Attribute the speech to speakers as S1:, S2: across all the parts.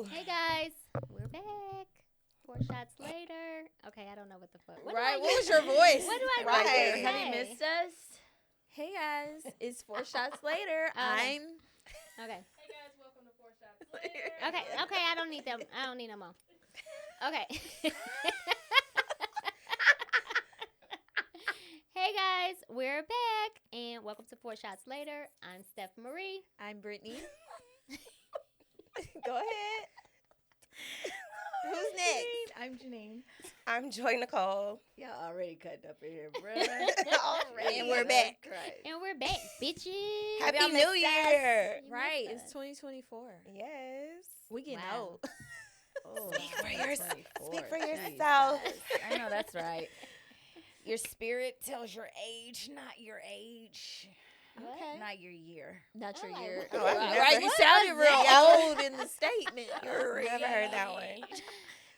S1: go.
S2: Hey guys, we're back. 4 shots later. Okay, I don't know what the fuck.
S1: What was your voice?
S2: What do I
S1: Right.
S2: say?
S3: Have you missed us?
S1: Hey guys, it's 4 shots later.
S2: Okay.
S1: I'm.
S2: Okay.
S3: Hey guys, welcome to 4 Shots Later.
S2: Okay, I don't need them. I don't need no more. Okay. Hey guys, we're back and welcome to 4 Shots Later. I'm Steph Marie.
S1: I'm Brittany. Go ahead. Who's next?
S3: I'm Janeen.
S1: I'm Joy Nicole.
S3: Y'all already cut up in here, bro.
S1: Already. And we're back.
S3: Right.
S2: And we're back, bitches.
S1: Happy
S3: y'all
S1: New
S3: missed
S1: Year.
S2: You
S1: Right,
S2: missed
S1: it's 2024.
S2: Yes.
S1: We getting
S2: Wow.
S1: old.
S3: Oh,
S1: Speak for yourself.
S3: 24.
S1: Speak for
S3: Jesus.
S1: yourself.
S3: I know that's right. Your spirit tells your age, not your age.
S2: What?
S1: Okay.
S3: Not your year.
S1: Not your
S2: Oh,
S1: year.
S2: what?
S1: Right,
S2: What
S1: right. You
S2: was
S1: sounded real
S2: that?
S1: old in the statement.
S3: Your
S1: Never heard that one.
S3: age.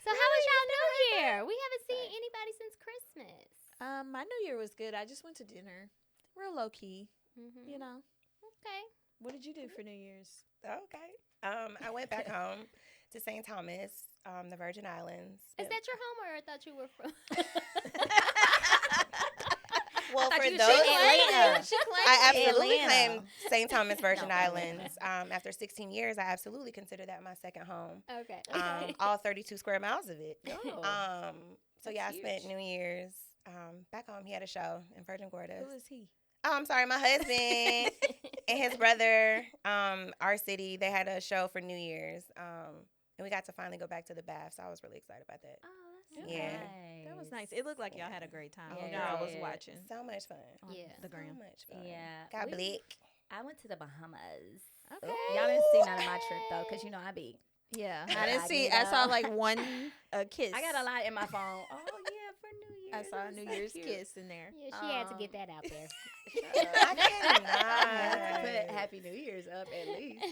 S2: So how was y'all New Year? We haven't seen anybody since Christmas.
S1: My New Year was good. I just went to dinner. Real low key,
S2: Mm-hmm.
S1: you know.
S2: Okay.
S1: What did you do for New Year's?
S4: Okay. I went back home to St. Thomas, the Virgin Islands.
S2: Is that your home, or I thought you were from?
S4: Well,
S3: thought
S4: for
S3: you
S4: those,
S3: said Atlanta.
S4: I absolutely
S3: Atlanta.
S4: claim St. Thomas Virgin
S3: No,
S4: Islands. After 16 years, I absolutely consider that my second home.
S2: Okay.
S4: All 32 square miles of it.
S3: Oh.
S4: So yeah, I
S3: That's
S4: spent
S3: huge.
S4: New Year's back home. He had a show in Virgin Gordas.
S1: Who is he?
S4: Oh, I'm sorry, my husband and his brother, our city, they had a show for New Year's. And we got to finally go back to the bath, so I was really excited about that.
S2: Oh, that's
S4: Yeah.
S2: nice.
S1: That was nice. It looked like y'all had a great time.
S3: Yeah,
S1: You know, I was
S3: yeah.
S1: watching
S4: So much fun.
S1: on
S2: Yeah.
S1: the gram.
S4: So much fun.
S3: Yeah.
S4: Got
S3: we-
S4: Blick.
S3: I went to the Bahamas.
S1: Okay.
S3: Y'all didn't see none of my trip though, cause you know I be.
S1: Yeah.
S3: Yeah,
S1: I didn't see. I
S3: Incognito.
S1: saw like one kiss.
S3: I got a lot in my phone. Oh yeah, for New Year's.
S1: I saw a
S3: That's
S1: New
S3: so
S1: Year's
S3: cute.
S1: kiss in there.
S2: Yeah, she had to get that out there.
S4: I cannot.
S3: I have to put Happy New Year's up at least.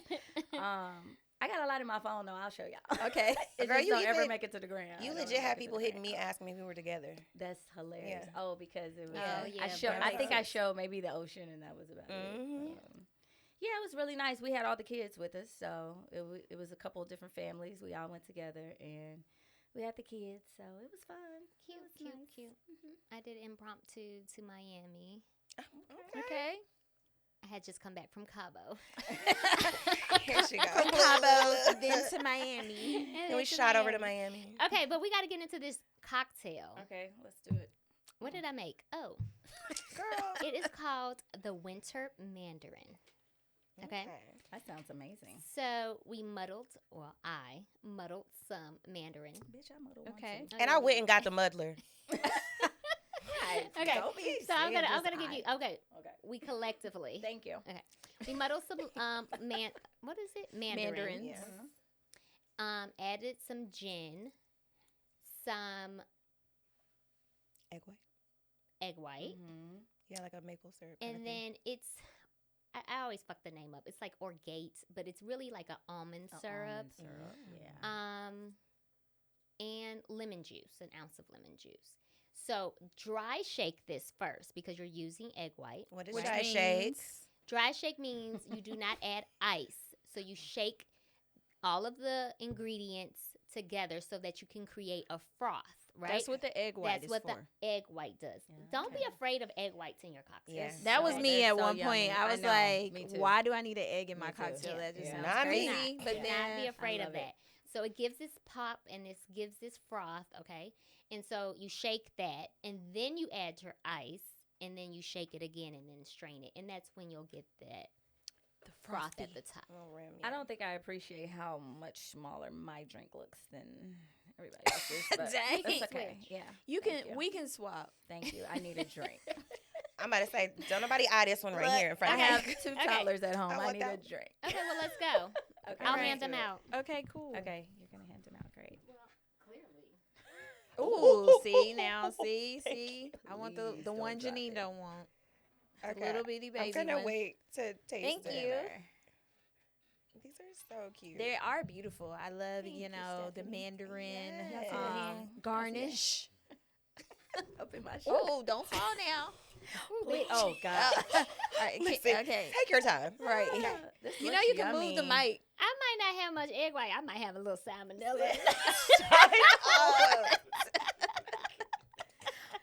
S3: I got a lot in my phone though. I'll show y'all.
S1: Okay.
S3: It
S4: Girl,
S3: just
S4: you
S3: don't ever
S4: even-
S3: make it to the gram.
S4: You
S3: I don't
S4: legit
S3: ever
S4: had
S3: make it to
S4: people
S3: the
S4: hitting
S3: gram.
S4: me asking me if we were together.
S3: That's hilarious.
S4: Yeah.
S3: Oh, because it was.
S2: Oh, yeah,
S3: I showed.
S4: that
S3: I
S4: makes
S3: think I
S4: sense.
S3: showed maybe the ocean, and that was about
S4: Mhm.
S3: it. Yeah, it was really nice. We had all the kids with us, so it was a couple of different families. We all went together, and we had the kids, so it was fun.
S2: Cute,
S3: It was
S2: cute,
S3: nice.
S2: cute. I did impromptu to Miami.
S1: Okay.
S2: I had just come back from Cabo.
S4: Here she goes.
S1: From Cabo, then to Miami.
S4: And we shot over to Miami.
S2: Okay, but we got to get into this cocktail.
S3: Okay, let's do it.
S2: What did I make? Oh,
S4: Girl.
S2: it is called the Winter Mandarin. Okay.
S3: That sounds amazing.
S2: So we I muddled some Mandarin.
S3: Bitch, I'm a
S1: Okay.
S4: And I went and got the muddler.
S2: Okay,
S3: Don't be
S2: so I'm
S3: saying
S2: gonna
S3: just
S2: give you. Okay,
S3: Okay.
S2: we collectively.
S3: Thank you.
S2: We muddled some what is it? Mandarin.
S1: Mandarins.
S4: Yeah.
S2: Added some gin, some
S4: Egg white.
S2: egg white,
S3: Mm-hmm.
S4: Yeah, like a maple syrup. kind
S2: and
S4: of thing.
S2: then it's I always fuck the name up. It's like orgeat, but it's really like a almond syrup.
S3: Yeah.
S2: And lemon juice, an ounce of lemon juice. So dry shake this first because you're using egg white.
S4: What is
S1: Which
S4: dry
S1: means-
S4: shake?
S2: Dry shake means you do not add ice. So you shake all of the ingredients together so that you can create a froth, right?
S1: That's what the egg white
S2: That's
S1: is
S2: what
S1: for.
S2: the egg white does.
S3: Yeah,
S2: Don't be
S3: okay.
S2: afraid of egg whites in your cocktail.
S4: Yeah.
S1: That was
S3: So-
S1: me
S3: They're
S1: at
S3: so
S1: one
S3: yummy.
S1: point. I was
S3: know.
S1: like,
S3: Me too.
S1: why do I need an egg in my
S3: Me too.
S1: cocktail?
S2: Yeah.
S1: That just
S3: Yeah.
S1: sounds
S4: Not me.
S1: crazy.
S2: Do
S1: But
S2: not
S1: then
S2: be afraid of
S3: love it.
S2: that. So it gives this pop and this gives this froth, okay? And so you shake that, and then you add your ice, and then you shake it again, and then strain it, and that's when you'll get that
S1: the
S2: froth
S1: frosty.
S2: at the top.
S4: Oh, ram me
S3: I
S4: up.
S3: don't think I appreciate how much smaller my drink looks than everybody else's. But
S1: Dang.
S3: It's okay. Yeah.
S1: You
S3: Thank
S1: can. We can swap.
S3: Thank you. I need a drink.
S4: I'm about to say, don't nobody eye this one right
S1: Look,
S4: here in front
S3: I
S4: of
S3: have
S4: me.
S3: 2
S2: Okay.
S3: toddlers at home.
S4: I
S3: I
S4: want
S3: need a
S4: that.
S3: drink.
S2: Okay, well, let's go.
S3: Okay.
S2: I'll
S3: let's
S2: hand
S3: do
S2: them
S3: it.
S2: out.
S1: Okay, cool.
S3: Okay, you're gonna hand them out. Great.
S1: Ooh, see now, see. I want the
S3: Please
S1: one
S3: don't drop
S1: Janeen
S3: it.
S1: don't want. The
S4: Okay.
S1: little bitty baby.
S4: I'm gonna
S1: one.
S4: wait to taste
S1: Thank
S4: them.
S1: you.
S4: These are so cute.
S1: They are beautiful. I love,
S3: Thank
S1: you
S3: you,
S1: know, the
S3: Stephanie.
S1: mandarin
S4: Yes.
S1: garnish.
S3: Up in my shirt.
S1: Oh, don't fall now.
S3: Please. Oh God.
S1: All right,
S4: Listen,
S1: okay.
S4: take your time.
S1: Right.
S3: This
S1: You know
S3: looks
S1: you can move the
S3: yummy.
S1: mic.
S2: I might might not have much egg white. I might have a little salmonella.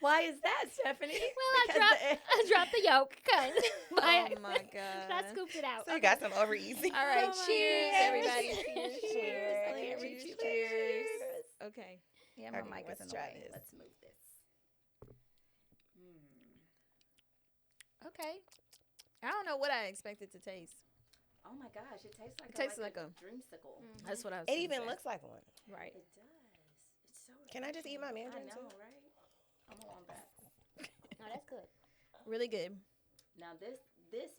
S3: Why is that, Stephanie?
S2: Well, I dropped the yolk.
S1: Oh my god.
S2: I scooped it out.
S4: So you got some overeasy.
S1: All right,
S3: Oh my
S1: cheers,
S3: gosh.
S1: everybody.
S3: Cheers.
S1: Cheers.
S3: I can't reach
S1: Cheers.
S3: you.
S1: Cheers. Okay.
S3: Yeah, my
S4: Okay,
S3: mic is
S4: let's
S3: in the
S4: try
S3: way.
S4: this.
S3: Let's move this.
S1: Okay. I don't know what I expected to taste.
S3: Oh my gosh, it tastes like
S1: It tastes like a-
S3: dreamsicle.
S1: That's what I was
S4: It
S1: gonna
S4: even
S1: say.
S4: looks like one.
S1: Right.
S3: It does. It's so.
S4: Can I just eat my
S3: refreshing.
S4: mandarin
S3: I
S4: too?
S3: know, right? I'm on that.
S2: No, that's good.
S1: Really good.
S3: Now this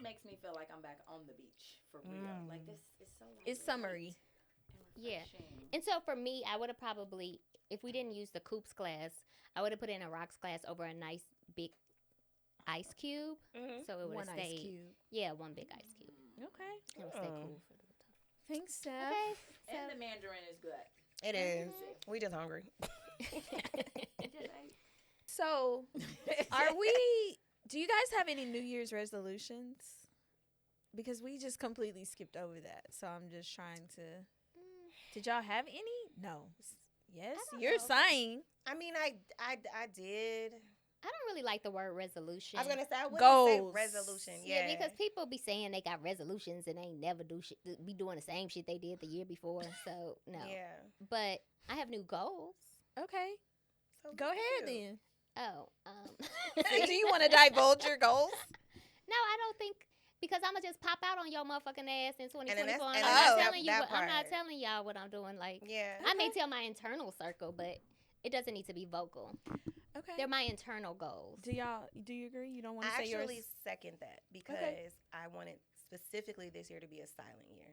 S3: makes me feel like I'm back on the beach for real. Like this is so.
S1: It's summery.
S2: Yeah.
S3: refreshing.
S2: And so for me, I would have probably, if we didn't use the Coops glass, I would have put in a rocks glass over a nice big ice cube.
S4: Mm-hmm.
S2: So it would
S1: One
S2: have
S1: ice
S2: stayed.
S1: cube.
S2: Yeah, one big ice cube.
S1: Okay.
S2: It would stay cool for the time.
S1: Thanks, Steph.
S2: Okay.
S3: And the mandarin is good.
S4: It is. We just hungry.
S1: So, do you guys have any New Year's resolutions? Because we just completely skipped over that. So I'm just trying to. Did y'all have any? No. Yes.
S2: don't
S1: You're
S2: know.
S1: saying.
S4: I mean, I did.
S2: I don't really like the word resolution.
S4: I was gonna say I wouldn't
S1: Goals.
S4: say resolution.
S2: Yeah,
S4: Yeah,
S2: because people be saying they got resolutions and they never do shit, be doing the same shit they did the year before. So no.
S4: Yeah.
S2: But I have new goals.
S1: Okay.
S4: So
S1: Go
S4: good
S1: ahead
S4: for you.
S1: then.
S2: Oh,
S1: Do you want to divulge your goals?
S2: No, I don't think, because I'm gonna just pop out on your motherfucking ass in 2024.
S4: And then that's-
S2: And
S4: and
S2: I'm
S4: that's
S2: not
S4: that-
S2: telling you.
S4: that
S2: I'm not
S4: part.
S2: telling y'all what I'm doing. Like,
S4: Yeah.
S2: I may tell my internal circle, but it doesn't need to be vocal.
S1: Okay.
S2: They're my internal goals.
S1: Do you agree? You don't want to
S4: I
S1: say yours?
S4: actually second that because I wanted specifically this year to be a silent year.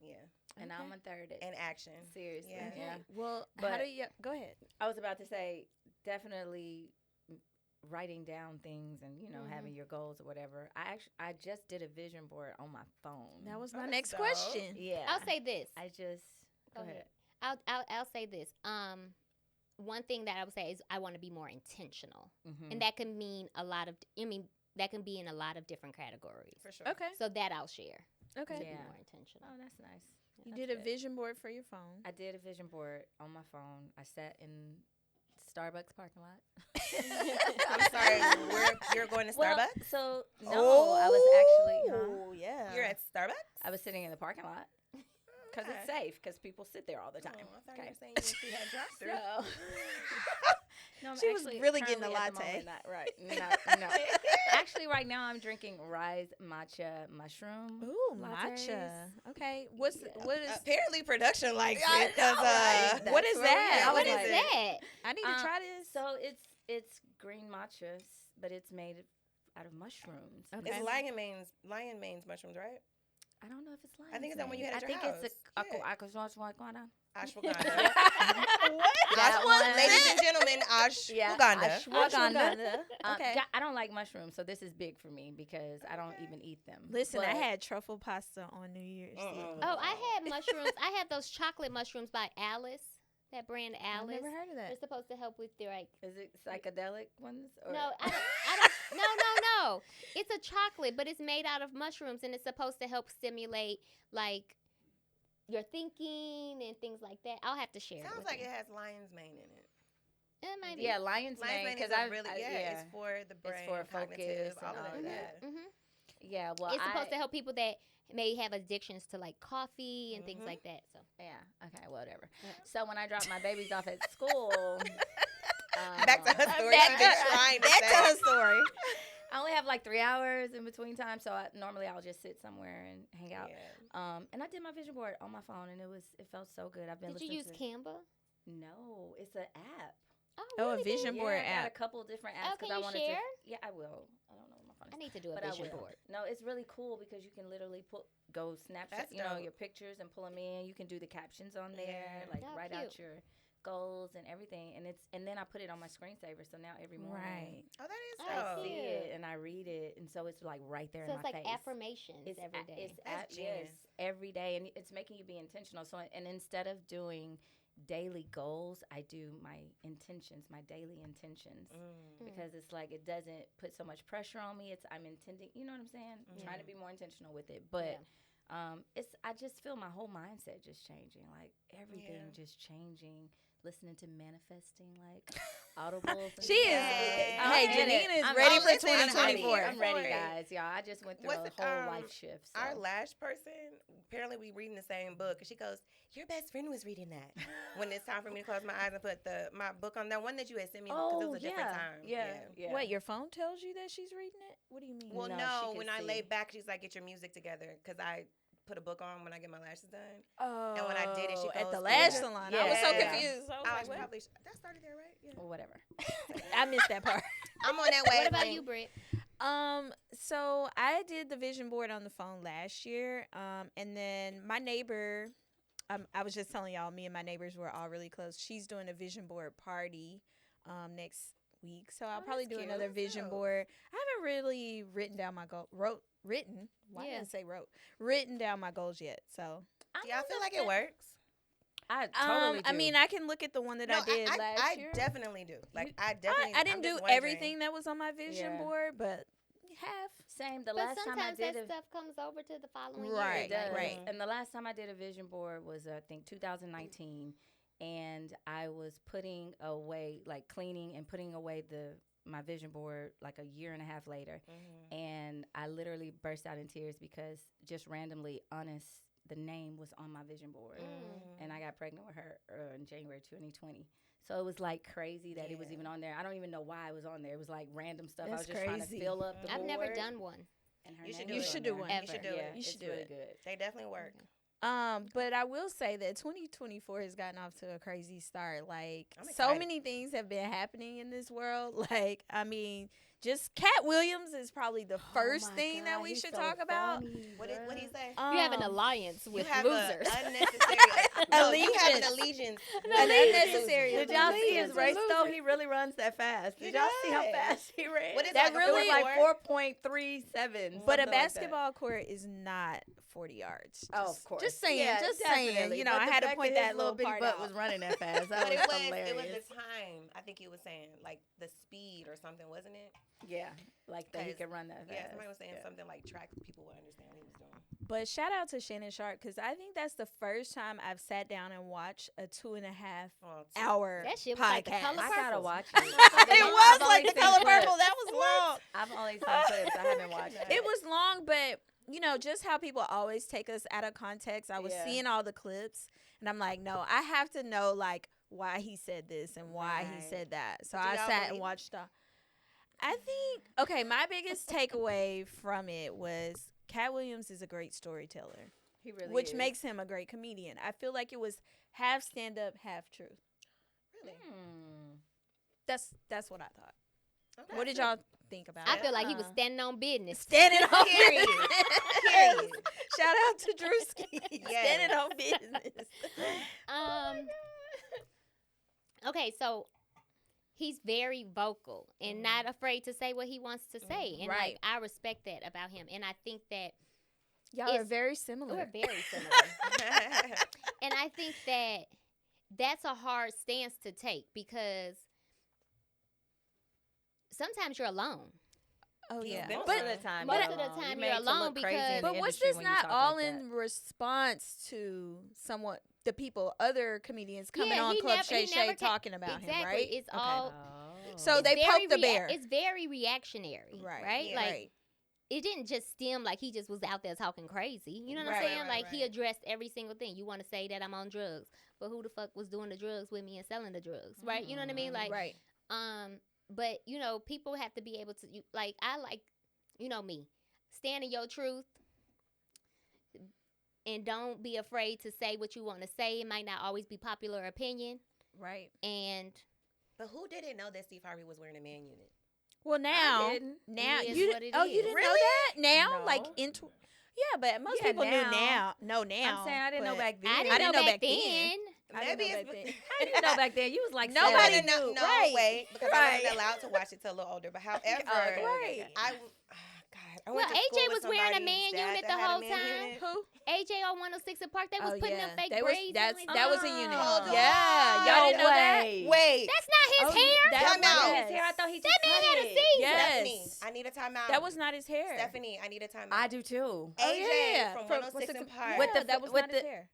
S4: Yeah.
S3: And
S1: Okay.
S3: I'm a third.
S4: And action.
S3: Seriously.
S4: Yeah.
S3: Yeah.
S1: Well,
S3: But-
S1: how do you go ahead?
S3: I was about to say definitely writing down things and having your goals or whatever. I just did a vision board on my phone.
S1: That was
S4: Oh,
S1: my
S4: that's
S1: next
S4: dope.
S1: question.
S3: yeah.
S2: I'll say this.
S3: I just
S2: Go ahead. I'll say this. One thing that I would say is I want to be more intentional,
S3: Mm-hmm.
S2: and that can mean a lot of. That can be in a lot of different categories.
S4: For sure.
S1: Okay.
S2: So that I'll share.
S1: Okay.
S2: To
S3: Yeah.
S2: be more intentional.
S3: Oh, that's nice.
S1: You
S3: That's
S1: did a
S3: good.
S1: vision board for your phone.
S3: I did a vision board on my phone. I sat in Starbucks parking lot.
S4: I'm sorry. You're going to
S3: Well,
S4: Starbucks?
S3: so no, I was actually.
S1: Oh, yeah.
S4: You're at Starbucks?
S3: I was sitting in the parking lot because it's safe because people sit there all the time.
S4: Oh, I thought you
S3: Okay.
S4: were saying you had drive through.
S3: So, no, I'm
S1: She was
S3: actually
S1: really getting a
S3: currently at the
S1: latte.
S3: moment not- right? No. Actually, right now I'm drinking Rise Matcha Mushroom.
S1: Ooh,
S3: lattes.
S1: matcha. Okay. What is
S4: Apparently production likes
S1: I
S4: it because
S1: know, right?
S3: That's
S1: What is
S3: where
S1: that?
S3: we at.
S2: What
S3: I
S2: is
S3: was like,
S2: that?
S1: I need to try this.
S3: So it's green matcha, but it's made out of mushrooms.
S1: Okay.
S4: it's lion mane's mushrooms, right?
S3: I don't know if it's lion's
S4: I think it's that one you
S3: mane.
S4: had at
S3: I
S4: your
S3: think
S4: house.
S3: it's
S4: Yeah.
S3: a
S4: Ashwagandha.
S3: That one.
S4: Ladies and gentlemen, ashwagandha.
S3: Ashwagandha.
S1: Okay.
S3: I don't like mushrooms, so this is big for me because I don't even eat them.
S1: Listen, I
S3: But-
S1: had truffle pasta on New Year's Eve.
S2: Oh, I had mushrooms. I had those chocolate mushrooms by Alice. That brand
S1: I've
S2: Alice.
S1: never heard of
S2: They're
S1: that.
S2: supposed to help with their like.
S3: Is it psychedelic ones? Or?
S2: No, I don't. No. It's a chocolate, but it's made out of mushrooms, and it's supposed to help stimulate like your thinking and things like that. I'll have to share.
S4: Sounds
S2: it with
S4: like
S2: you.
S4: it has lion's mane in it.
S2: It might be.
S3: Yeah, lion's
S4: Lion's
S3: mane
S4: mane
S3: because
S4: is
S3: I
S4: really
S3: yeah.
S4: it's for the brain,
S3: for
S4: cognitive,
S3: focus
S4: all
S3: and
S4: of
S3: all of
S4: that.
S3: that.
S2: Mm-hmm.
S3: Yeah, well,
S2: It's supposed to help people that may have addictions to like coffee and things
S4: Mhm.
S2: like that. So
S3: Yeah. Okay. Whatever.
S2: Yeah.
S3: So when I dropped my babies off at school,
S4: Back to her story.
S1: Back
S4: She's been
S1: to-
S4: trying to
S1: Back to
S4: say.
S1: her story.
S3: I only have like 3 hours in between time, so normally I'll just sit somewhere and hang out.
S4: Yeah.
S3: And I did my vision board on my phone, and it felt so good. I've been
S2: did you use
S3: listening
S2: Canva?
S3: No, it's an app.
S1: Oh, a
S2: really?
S1: vision board
S3: I got
S1: app.
S3: a couple different
S2: Oh,
S3: apps
S2: can
S3: I
S2: you
S3: wanted
S2: share?
S3: to. Yeah, I will. I don't know what my phone is.
S2: I need to do a
S3: But
S2: vision
S3: I will.
S2: board.
S3: No, it's really cool because you can literally go Snapchat,
S4: That's dope.
S3: your pictures and pull them in. You can do the captions on there,
S4: Yeah.
S3: like
S2: Oh,
S3: write
S2: cute.
S3: out your goals and everything. And then I put it on my screensaver, so now every morning
S1: Right.
S4: Oh, that is
S2: Oh,
S3: I
S4: dope.
S3: see
S2: cute.
S3: it and I read it, and so it's like right there
S2: So
S3: in
S2: it's
S3: my
S2: like
S3: face.
S2: affirmations every day.
S3: It's
S4: That's
S3: yes,
S4: genius.
S3: every day, and it's making you be intentional. So, and instead of doing daily goals, I do my intentions, my daily intentions, because it's like it doesn't put so much pressure on me. I'm intending, you know what I'm saying? I'm trying to be more intentional with it, but I just feel my whole mindset just changing, like everything just changing. Listening to manifesting like audibles. And
S1: She is.
S3: stuff.
S1: Hey,
S3: I'm in
S1: Janeen
S3: it.
S1: is
S3: I'm
S1: ready
S3: in
S1: for
S3: it. I'm
S1: 2024.
S3: I'm ready, guys. Y'all, I just went through a whole life shift. So.
S4: Our lash person, apparently we reading the same book, and she goes, "Your best friend was reading that." When it's time for me to close my eyes and put my book on that one that you had sent me, because it was a different time.
S3: Yeah.
S1: Wait, your phone tells you that she's reading it? What do you mean?
S4: Well,
S3: No,
S4: no,
S3: she
S4: when
S3: can
S4: I
S3: see.
S4: lay back, she's like, "Get your music together," because I put a book on when I get my lashes done.
S1: Oh,
S4: And when I did it, she
S1: at the
S4: goes,
S1: lash
S4: "Yeah."
S1: salon. I was so
S3: Yeah.
S1: confused. I was
S4: I
S1: like,
S4: was
S1: what?
S4: probably that started there, right? Yeah.
S3: Or whatever.
S1: I missed that part.
S4: I'm on that way.
S2: What about you, Britt?
S1: So I did the vision board on the phone last year. And then my neighbor, I was just telling y'all, me and my neighbors were all really close. She's doing a vision board party, next week. So I'll probably
S4: that's
S1: do
S4: cute.
S1: another
S4: That's
S1: vision
S4: dope.
S1: board. I haven't really written down my goal. Written. Why did I say wrote? Written down my goals yet. So
S4: Do y'all feel like it works?
S3: I totally do.
S1: I mean, I can look at the one that I did last year.
S4: I definitely do. Like, I definitely.
S1: I didn't
S4: I'm just
S1: do
S4: wondering.
S1: everything that was on my vision board, but half.
S3: Same. The
S2: But
S3: last time I
S2: sometimes
S3: did
S2: that stuff comes over to the following
S1: Right,
S2: year.
S3: It does.
S1: right.
S3: And the last time I did a vision board was, I think, 2019. And I was putting away, like cleaning and putting away my vision board like a year and a half later.
S4: Mm-hmm.
S3: And I literally burst out in tears because just randomly, Honest, the name was on my vision board.
S4: Mm-hmm.
S3: And I got pregnant with her in January 2020. So it was like crazy that it was even on there. I don't even know why it was on there. It was like random stuff. I
S1: That's
S3: was just trying to
S1: crazy.
S3: fill up the
S2: I've
S3: board.
S2: never done one.
S3: And her
S4: You should
S3: name
S4: do
S3: was
S4: it.
S3: on
S1: You should do
S3: there.
S1: one.
S4: You should do
S3: Yeah,
S4: it.
S1: You should
S3: it's
S1: do
S3: really
S1: it.
S3: good.
S4: They definitely work.
S1: But I will say that 2024 has gotten off to a crazy start. Like,
S4: I'm
S1: so
S4: excited.
S1: many things have been happening in this world. Like, I mean, just Cat Williams is probably the first thing that we should talk about.
S4: What did he say?
S2: You have an alliance with
S4: you have
S2: losers.
S4: A unnecessary. No, you have an allegiance.
S1: An unnecessary.
S3: Did y'all see his
S1: allegiance.
S3: race though? He really runs that fast.
S4: He
S3: Did y'all see how
S4: does.
S3: fast he ran?
S4: What is
S1: That
S4: that?
S1: really-
S3: It was like 4.37.
S1: But a
S3: something like that.
S1: basketball court is not 40 yards.
S3: Oh,
S1: Just-
S3: of course.
S1: Just saying.
S3: Yeah,
S1: just saying.
S3: definitely.
S1: You know,
S3: But
S1: I
S3: the
S1: had to
S3: fact
S1: point
S3: that
S1: that
S3: his
S1: little
S3: bitty
S1: part
S3: butt
S1: out.
S3: was running that fast. That
S4: But
S3: was
S4: it was
S3: hilarious.
S4: the time. I think he was saying like the speed or something, wasn't it?
S3: Yeah, like that he
S4: 'Cause-
S3: could run that fast.
S4: Yeah, somebody was saying something like track people would understand what he was doing.
S1: But shout out to Shannon Sharp because I think that's the first time I've sat down and watched a 2.5
S4: Well,
S1: hour
S2: That shit was
S1: podcast.
S2: like the Color
S3: I gotta
S2: Purple.
S3: watch it.
S1: It was
S3: I've
S1: like
S3: only
S1: the
S3: seen
S1: color
S3: clips.
S1: purple. That was long.
S3: I've only seen clips. I haven't watched it.
S1: It was long, but you know, just how people always take us out of context. I was
S3: Yeah.
S1: seeing all the clips, and I'm like, no, I have to know like why he said this and why he
S4: Right.
S1: said that. So
S4: But
S1: I
S4: do y'all
S1: sat
S4: believe
S1: and
S4: it?
S1: watched. I think okay. My biggest takeaway from it was Cat Williams is a great storyteller,
S3: He really
S1: which
S3: is.
S1: makes him a great comedian. I feel like it was half stand up, half truth.
S4: Really?
S1: That's what I thought.
S4: Okay.
S1: What did y'all think about
S2: I
S1: it?
S2: feel like he was standing on business.
S1: Standing on
S4: Period.
S1: business.
S4: Period.
S1: Shout out to Drewski.
S4: Yes.
S1: Standing on business.
S2: Okay, so he's very vocal and not afraid to say what he wants to say, and
S1: Right.
S2: like I respect that about him, and I think that
S1: Y'all are
S2: It's-
S1: very
S2: we're
S1: similar.
S2: very similar. And I think that that's a hard stance to take because sometimes you're alone.
S1: Oh yeah.
S4: been
S3: Most
S1: But
S3: of the time,
S2: most
S3: you're
S2: of the
S3: alone.
S2: time
S3: You
S2: you're
S3: made to
S2: alone
S3: look crazy
S2: because-
S3: in
S1: but
S3: the
S1: was
S3: industry
S1: this
S3: when you
S1: not
S3: talk
S1: all
S3: like
S1: in response to somewhat the people, other comedians coming
S2: Yeah,
S1: on
S2: he
S1: Club
S2: never-
S1: Shay
S2: he
S1: Shay
S2: never ca-
S1: talking about
S2: exactly.
S1: him, right?
S2: It's
S1: Okay.
S2: all
S3: that?
S1: So
S2: it's
S1: they
S2: very
S1: poked the bear.
S2: It's very reactionary, right?
S4: yeah.
S2: Like
S1: right.
S2: it didn't just stem like he just was out there talking crazy. You know what
S1: Right,
S2: I'm saying?
S4: right,
S2: Like he
S4: right.
S2: addressed every single thing. You want to say that I'm on drugs, but who the fuck was doing the drugs with me and selling the drugs, right? You know what I mean? Like,
S1: right.
S2: but you know, people have to be able to like. I like, you know me, stand in your truth, and don't be afraid to say what you want to say. It might not always be popular opinion,
S1: Right.
S2: and
S4: But who didn't know that Steve Harvey was wearing a man unit?
S1: Well, now,
S3: didn't.
S1: now
S2: It is
S1: you
S2: what it
S1: oh you
S2: is.
S1: didn't know that now,
S3: No.
S1: like into yeah, but most
S3: Yeah,
S1: people knew
S3: now.
S1: now. No, now.
S3: I'm saying I didn't know
S1: but
S3: back then.
S2: I didn't know back then.
S1: I didn't
S4: Maybe
S1: know
S4: it's
S1: back then.
S3: I didn't know back then. You was like
S1: Nobody
S3: seven.
S1: knew.
S4: No,
S1: Right.
S4: wait, because I
S1: Right.
S4: wasn't allowed to watch it till a little older. But however,
S3: Okay,
S1: Right.
S4: God, I
S2: Well,
S4: went to school
S2: AJ
S4: with
S2: was wearing a
S4: somebody's
S2: man
S4: dad
S2: unit
S4: that
S2: the
S4: had a
S2: whole
S4: man
S2: time.
S4: unit.
S1: Who?
S2: AJ on 106 and Park, they was putting them fake
S1: They
S2: braids.
S1: that
S2: on.
S1: was a unit.
S4: Hold on.
S1: Yeah, y'all didn't know that.
S4: Wait.
S2: That's not his hair.
S1: That
S4: Time out.
S3: His hair, I thought he just
S2: That man
S3: cut
S2: had a
S3: it.
S2: season.
S4: Stephanie,
S1: Yes.
S4: I need a timeout.
S1: That was not his hair.
S4: Stephanie, I need a timeout.
S3: I do too.
S4: AJ from
S1: From
S4: 106 and Park.
S3: With the-
S1: that was
S3: with
S1: not his
S3: the-
S1: hair.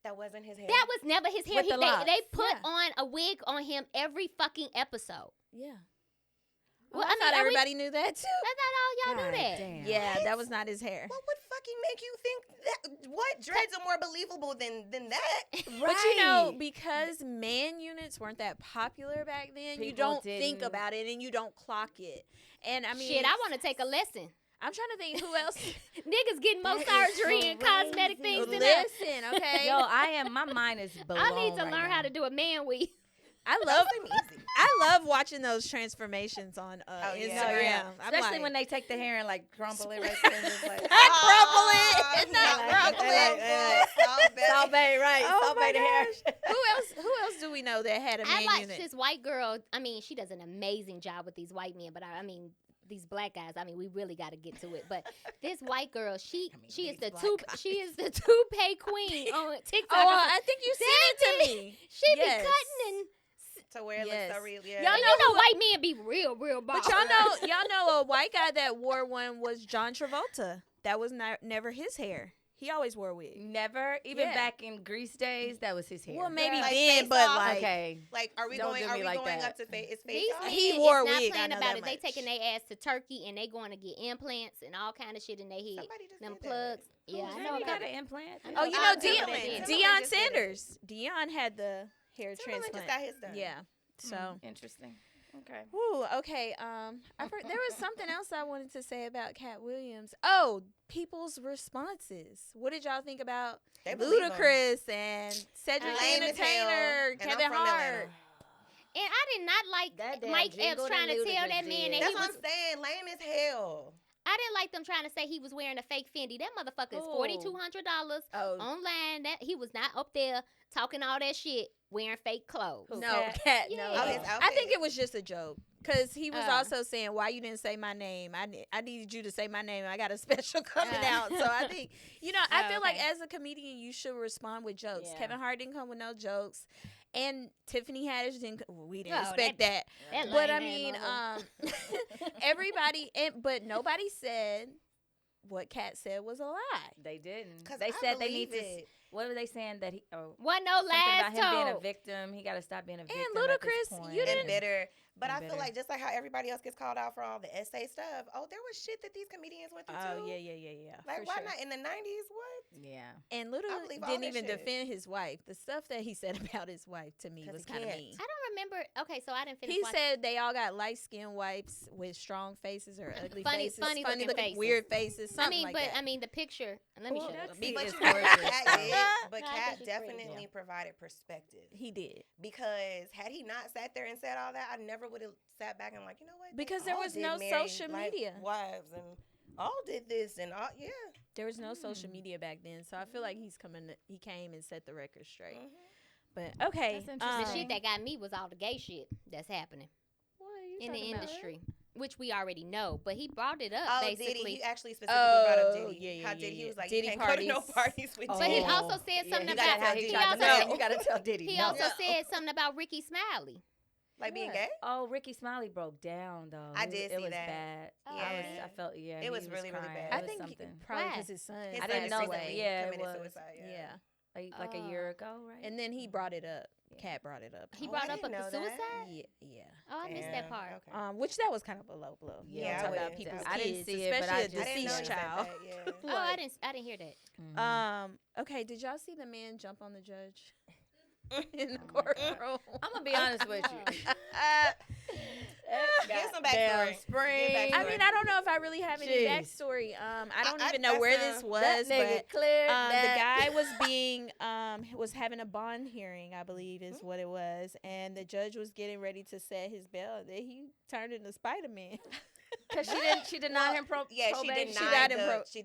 S4: That wasn't his hair.
S2: That was never his hair.
S3: With the
S2: They
S3: locks.
S2: put
S1: Yeah.
S2: on a wig on him every fucking episode.
S1: Yeah.
S2: Well,
S1: I thought
S2: are we-
S1: everybody knew that too.
S2: I thought all y'all
S3: God
S2: knew that.
S3: damn.
S1: Yeah, that was not his hair.
S4: What would fucking make you think that? What dreads are more believable than that?
S1: But you know, because man units weren't that popular back then, you
S3: People
S1: don't think
S3: didn't-
S1: about it and you don't clock it. And I mean,
S2: Shit, I want to take a lesson.
S1: I'm trying to think who else.
S2: Niggas getting more
S3: That is
S2: surgery and cosmetic
S3: crazy.
S2: things than us.
S1: Listen, okay.
S3: Yo, my mind is blown.
S2: I need to
S3: right
S2: learn
S3: now.
S2: how to do a man weave.
S1: I
S4: That
S1: love
S4: seem easy.
S1: I love watching those transformations on
S4: Oh,
S1: Instagram.
S4: yeah.
S1: I'm
S3: Especially
S1: like,
S3: when they take the hair and like crumple it right there. And just like,
S1: not crumple it,
S4: Oh,
S1: not
S4: like-
S1: crumple
S4: like-
S1: it.
S4: Salt Bae.
S3: Salt Bae, right?
S1: Oh
S3: Salt
S1: my
S3: Bae the hair.
S1: Who else do we know that had a
S2: I
S1: man
S2: watched
S1: unit?
S2: this white girl. I mean, she does an amazing job with these white men, but I mean, these black guys. I mean, we really got to get to it. But this white girl, she is the toupee queen on TikTok.
S1: Oh, I think you sent it to me.
S2: She
S1: Yes.
S2: be cutting and
S4: To where it
S1: Yes.
S4: looks so real. Yeah.
S1: Y'all
S2: you know white men be real boss.
S1: But y'all know a white guy that wore one was John Travolta. That was never his hair. He always wore a wig.
S3: Never, even
S1: Yeah.
S3: back in Grease days, that was his hair.
S1: Well, maybe
S4: Like
S1: then,
S4: face
S1: but
S4: off.
S1: like,
S3: okay.
S4: Like, are we
S3: Don't
S4: going?
S3: do
S4: Are
S3: me
S4: we
S3: like
S4: going
S3: that.
S4: up to face?
S2: These
S4: off?
S2: men
S1: He
S2: is
S1: wore a
S2: not
S1: wig, I
S2: playing
S1: know
S2: about
S1: that
S2: it. They
S1: much.
S2: taking their ass to Turkey and they going to get implants and all kind of shit in their head.
S4: Somebody just
S2: Them
S4: did that.
S2: plugs. Yeah, I know
S3: He
S2: about
S3: got
S2: it.
S3: an implant.
S2: I
S1: oh, you know,
S2: Timberland
S1: Deion
S2: did.
S1: Deion
S4: just did it.
S1: Sanders. Deion had the hair
S4: Timberland
S1: transplant.
S4: just got his done.
S1: Yeah. So.
S3: Interesting. Okay.
S1: Woo, okay. There was something else I wanted to say about Cat Williams. Oh, people's responses. What did y'all think about
S4: They believe him.
S1: Ludacris and Cedric the
S4: Lame as hell,
S1: Entertainer,
S4: and I'm
S1: Kevin
S4: from
S1: Hart?
S4: Atlanta.
S2: And I did not like
S3: That damn
S2: Mike Epps
S3: jingle that
S2: trying to tell
S3: Ludacris
S2: that man
S3: did.
S2: that
S4: That's
S2: he
S4: what
S2: was.
S4: I'm saying. Lame as hell.
S2: I didn't like them trying to say he was wearing a fake Fendi. That motherfucker is
S3: Who?
S2: $4,200
S1: Oh,
S2: online. That he was not up there talking all that shit wearing fake clothes.
S3: Who?
S1: no,
S3: Cat?
S1: Cat.
S2: Yeah.
S1: No.
S2: Oh,
S4: his
S1: I
S4: outfit.
S1: think it was just a joke. Because he was
S2: Oh.
S1: also saying, why you didn't say my name? I needed you to say my name. I got a special coming out. So I think, I
S2: Oh,
S1: feel like
S2: okay.
S1: as a comedian, you should respond with jokes.
S3: Yeah.
S1: Kevin Hart didn't come with no jokes. And Tiffany Haddish didn't. We didn't
S2: Oh,
S1: expect that.
S2: That
S1: But I
S2: lame ass
S1: mean,
S2: motherfucker.
S1: everybody, but nobody said what Kat said was a lie.
S3: They didn't.
S4: 'Cause
S3: They
S4: I
S3: said they need
S4: believe
S3: to.
S4: it.
S3: What were they saying that he? Oh,
S2: wasn't no
S3: something about
S2: last
S3: him being a
S2: told.
S3: victim. He got to stop being a victim.
S1: And
S3: at this
S1: Ludacris,
S3: point.
S1: you
S4: And
S1: didn't-
S4: bitter. But I
S3: And
S4: feel
S3: bitter.
S4: like just like how everybody else gets called out for all the essay stuff. Oh, there was shit that these comedians went through too.
S1: yeah.
S4: Like
S1: for
S4: why
S1: sure.
S4: not in the 90s? What?
S3: Yeah.
S1: And
S4: I
S1: Luda
S4: believe all
S1: didn't
S4: that
S1: even
S4: shit.
S1: defend his wife. The stuff that he said about his wife to me
S4: 'Cause
S1: was
S4: he
S1: kind of
S4: can't.
S1: mean.
S2: I don't remember. Okay, so I didn't finish
S1: He
S2: watching.
S1: said they all got light skinned wives with strong faces or ugly
S2: Funny-
S1: faces,
S2: funny looking faces.
S1: weird faces. Something
S2: I mean,
S1: like
S2: but
S1: that.
S2: I mean the picture. Let me
S3: Well,
S2: show you.
S3: that's-
S2: Be-
S4: But
S3: is
S4: you know what
S3: gorgeous,
S4: Kat
S3: so.
S4: did? But
S2: No, I
S4: Kat
S2: think she's pretty.
S4: definitely provided perspective.
S1: He did.
S4: Because had he not sat there and said all that, I never would have sat back and like, you know what? they
S1: Because there
S4: all
S1: was
S4: did
S1: no
S4: marry,
S1: social
S4: like,
S1: media.
S4: wives and all did this and all. Yeah.
S1: There was no social media back then, so I feel like he came and set the record straight.
S4: Mhm.
S1: But okay,
S3: That's
S2: the
S3: interesting.
S2: shit that got me was all the gay shit that's happening
S1: what are you
S2: in the
S1: talking about?
S2: industry, which we already know. But he brought it up
S4: Oh, Diddy.
S2: basically.
S4: He actually specifically brought up
S1: Oh,
S4: Diddy.
S1: yeah,
S4: How
S1: yeah,
S4: Diddy, he
S1: yeah.
S4: was like,
S1: Diddy
S4: you can't go to no
S1: parties.
S4: parties with
S2: But
S4: Diddy.
S2: he also said
S3: Yeah,
S2: something
S3: he
S2: about.
S3: gotta tell-
S2: He
S3: he tried to
S2: also
S3: tell-
S4: No.
S3: You got to tell Diddy.
S2: he
S3: no.
S2: also said something about Ricky Smiley.
S4: Like being
S1: What?
S4: gay?
S3: Oh, Ricky Smiley broke down though.
S4: I
S3: It
S4: did
S3: it
S4: see
S3: was
S4: that.
S3: bad.
S2: Oh,
S4: Yeah.
S3: I felt
S4: It
S3: he
S4: was really, really
S3: crying.
S4: bad.
S3: It
S1: I
S3: was
S1: think
S3: something.
S1: probably
S2: Why?
S1: because his son.
S4: His
S3: I didn't
S4: son
S3: know
S4: recently
S3: that. Yeah, it
S4: committed
S3: was.
S4: suicide,
S1: Yeah.
S3: Like a year ago, right?
S1: And then he brought it up. Kat brought it up.
S2: He
S4: Oh,
S2: brought
S4: I
S2: up
S4: didn't
S2: the
S4: know that.
S2: suicide.
S1: Yeah.
S2: Oh, I missed
S4: Damn,
S2: that part.
S4: Okay.
S1: Which that was kind of a low blow. You
S4: Yeah,
S1: don't
S4: I
S1: talk about
S4: wouldn't-
S1: people's
S3: I didn't
S1: kids,
S3: see it, but
S1: especially
S3: I
S1: a
S3: just-
S4: I didn't
S1: deceased
S4: notice
S1: child.
S4: that. Yeah.
S2: Oh, I didn't hear that.
S3: Mhm.
S1: Okay, did y'all see the man jump on the judge in the
S3: Oh my God.
S1: courtroom?
S3: I'm gonna be honest with you.
S4: Give some
S3: Goddamn
S4: backstory.
S3: Spring.
S4: Give
S1: I mean, I don't know if I really have any
S3: Jeez.
S1: backstory. I don't
S4: I-
S1: even know
S4: that's,
S1: where this
S3: That
S1: was,
S3: nigga
S1: but
S3: cleared
S1: the
S3: that.
S1: guy was being was having a bond hearing, I believe is what it was, and the judge was getting ready to set his bail. Then he turned into Spider-Man.
S3: Because she denied him
S4: Yeah, she
S3: probation.
S4: denied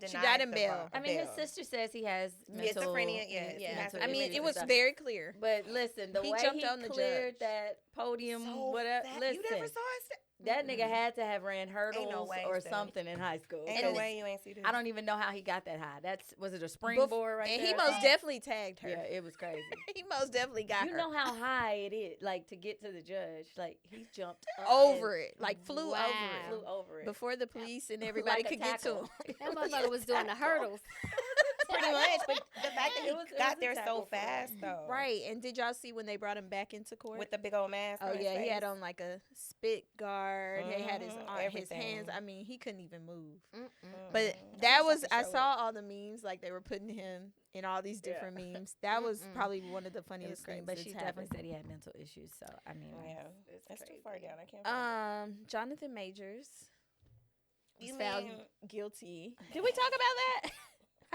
S1: She died in bail.
S3: I mean, his sister says he has mental
S4: Schizophrenia, yes.
S1: Yeah,
S4: Mental
S1: I mean,
S4: issues
S1: it
S4: and
S1: was
S4: stuff.
S1: very clear.
S3: But listen, the
S1: He
S3: way
S1: jumped
S3: he
S1: on the
S3: cleared
S1: judge.
S3: that podium,
S4: So
S3: whatever.
S4: fat.
S3: Listen,
S4: You never saw us.
S3: That nigga had to have ran hurdles
S4: no way,
S3: or
S4: Steph.
S3: something in high school.
S4: Ain't no way you ain't see this.
S3: I don't even know how he got that high. Was it a springboard right
S1: And
S3: there?
S1: he most definitely tagged her.
S3: Yeah, it was crazy.
S1: He most definitely got
S3: You
S1: her.
S3: know how high it is, like to get to the judge. Like he jumped up
S1: over
S3: and
S1: it, like flew
S2: Wow.
S3: flew
S1: over
S3: over
S1: it
S3: it.
S1: before the police and everybody
S3: Like a
S1: could get to
S3: tackle.
S1: him.
S2: That motherfucker was doing the hurdles.
S4: Pretty much, but the fact that he
S3: It was
S4: got
S3: a
S4: there
S3: tackle
S4: so
S3: for him.
S4: fast, though.
S1: Right, and did y'all see when they brought him back into court?
S4: With the big old mask.
S1: Oh
S4: on his
S1: yeah, he had
S4: face.
S1: on like a spit guard. He had his
S4: everything.
S1: hands. I mean, he couldn't even move.
S2: Mm-mm.
S1: But
S4: I
S1: that
S4: wish I
S1: was
S4: could
S1: I
S4: show
S1: saw all the memes like they were putting him in all these different memes. That was
S2: Mm-mm.
S1: probably one of the
S3: It was
S1: funniest
S3: great,
S1: things.
S3: but
S1: that's
S3: she
S1: happened.
S3: definitely said he had mental issues. So I mean,
S4: Yeah,
S3: it's
S4: that's too
S3: crazy.
S4: far down. I can't.
S1: Jonathan Majors was
S4: You
S1: found
S4: mean-
S1: guilty. Did we talk about that?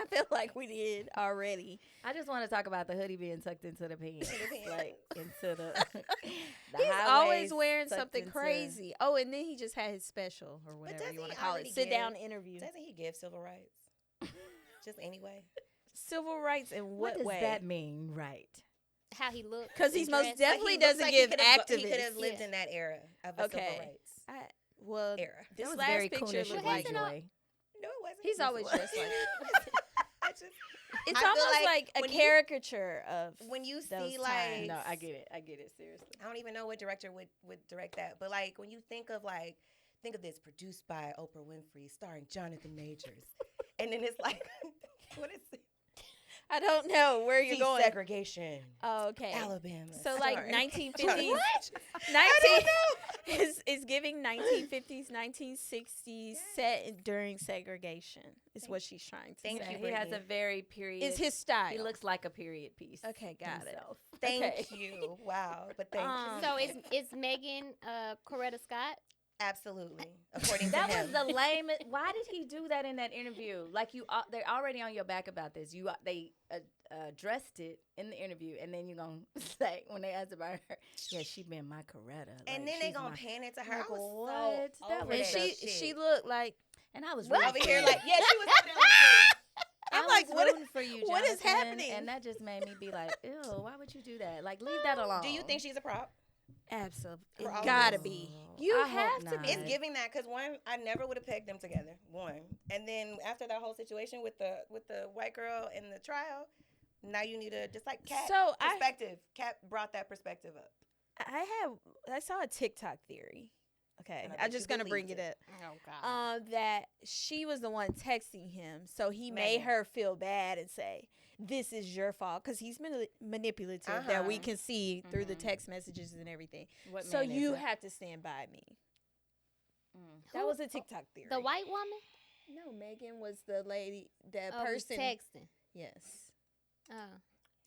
S1: I feel like we did already.
S3: I just want to talk about the hoodie being tucked into the pants, like into the. the
S1: He's
S3: high
S1: always
S3: waist
S1: wearing
S3: tucked
S1: something
S3: into-
S1: crazy. Oh, and then he just had his special or whatever
S4: doesn't
S1: you want to
S4: he
S1: call
S4: already
S1: it. Sit down
S4: give-
S1: interview.
S4: Doesn't he give civil rights? Just anyway.
S1: Civil rights in
S3: What
S1: what
S3: does
S1: way?
S3: that mean, right?
S2: How he looked.
S1: Because he's most
S2: dressed.
S1: definitely
S4: Like, he looks
S1: doesn't
S4: like
S1: give
S4: He could
S1: activists.
S4: have lived
S2: Yeah.
S4: in that era of the
S1: Okay.
S4: civil rights
S1: Well,
S4: era.
S1: this
S3: That was
S1: last
S3: very
S1: picture
S3: coonish
S1: looked
S3: of
S1: like
S2: hasn't all-
S3: Joy.
S4: No, it wasn't.
S1: he's always dressed like.
S4: I just-
S1: It's
S4: I feel
S1: almost like a
S4: when you-
S1: caricature of.
S4: when you
S1: those
S4: see like
S1: times.
S3: No, I get it. Seriously.
S4: I don't even know what director would direct that, but like when you think of this produced by Oprah Winfrey, starring Jonathan Majors, and then it's like, what is it?
S1: I don't know where you're going.
S4: Desegregation,
S1: Oh, okay.
S4: Alabama.
S1: So like
S4: starring-
S1: 1950s.
S4: What?
S1: 19 is giving 1950s, 1960s set during segregation. Is what she's trying to
S4: Thank
S1: say.
S4: you,
S3: He has a
S4: Brittany.
S3: very period.
S1: Is his style.
S3: He looks like a period piece.
S1: Okay, got it.
S3: himself.
S4: Thank
S1: Okay.
S4: you. Wow, but thank you.
S2: So is Megan Coretta Scott?
S4: Absolutely, according to
S3: That
S4: him.
S3: was the lamest. Why did he do that in that interview? Like they're already on your back about this. They addressed it in the interview, and then you're gonna say when they asked about her, yeah, she been my Coretta.
S4: and
S3: like,
S4: then they
S3: she's
S4: gonna
S3: my-"
S4: pan it to her.
S3: Like,
S4: I was
S3: what?
S4: so
S3: That
S4: over
S3: was
S1: and
S4: that
S1: she
S4: shit.
S1: looked like.
S3: And I was
S1: What?
S3: rooting
S4: over
S3: for
S4: here
S3: you.
S4: like, yeah, she was over there like,
S1: I'm
S3: I
S1: like,
S3: was
S1: what?
S3: rooting for you,
S1: what is
S3: Jonathan,
S1: happening?
S3: And that just made me be like, ew, why would you do that? Like, leave that alone.
S4: do you think she's a prop?
S1: Absolutely,
S4: For all
S1: it
S4: of
S1: gotta
S4: this.
S1: be.
S3: Oh,
S1: You
S3: I
S1: have
S3: hope
S1: to
S3: not.
S1: be.
S4: It's giving that because one, I never would have pegged them together. One, and then after that whole situation with the white girl in the trial, now you need a just like Cat
S1: So
S4: perspective. Cat brought that perspective up.
S1: I saw a TikTok theory. Okay,
S4: And I
S1: I'm
S4: bet
S1: just
S4: you
S1: gonna bring
S4: believed
S1: it
S4: it.
S1: up.
S2: Oh God.
S1: That she was the one texting him, so he made
S4: Megan.
S1: her feel bad and say, "This is your fault," because he's manipulative that we
S4: Uh-huh.
S1: can see through the
S2: Mhm.
S1: text messages and everything.
S3: What
S1: So
S3: man is
S1: you
S3: it?
S1: have to stand by me. That
S2: Who?
S1: was a TikTok theory.
S2: The white woman?
S1: No, Megan was the lady, the
S2: Oh, who's
S1: person.
S2: texting.
S1: Yes.
S2: Oh.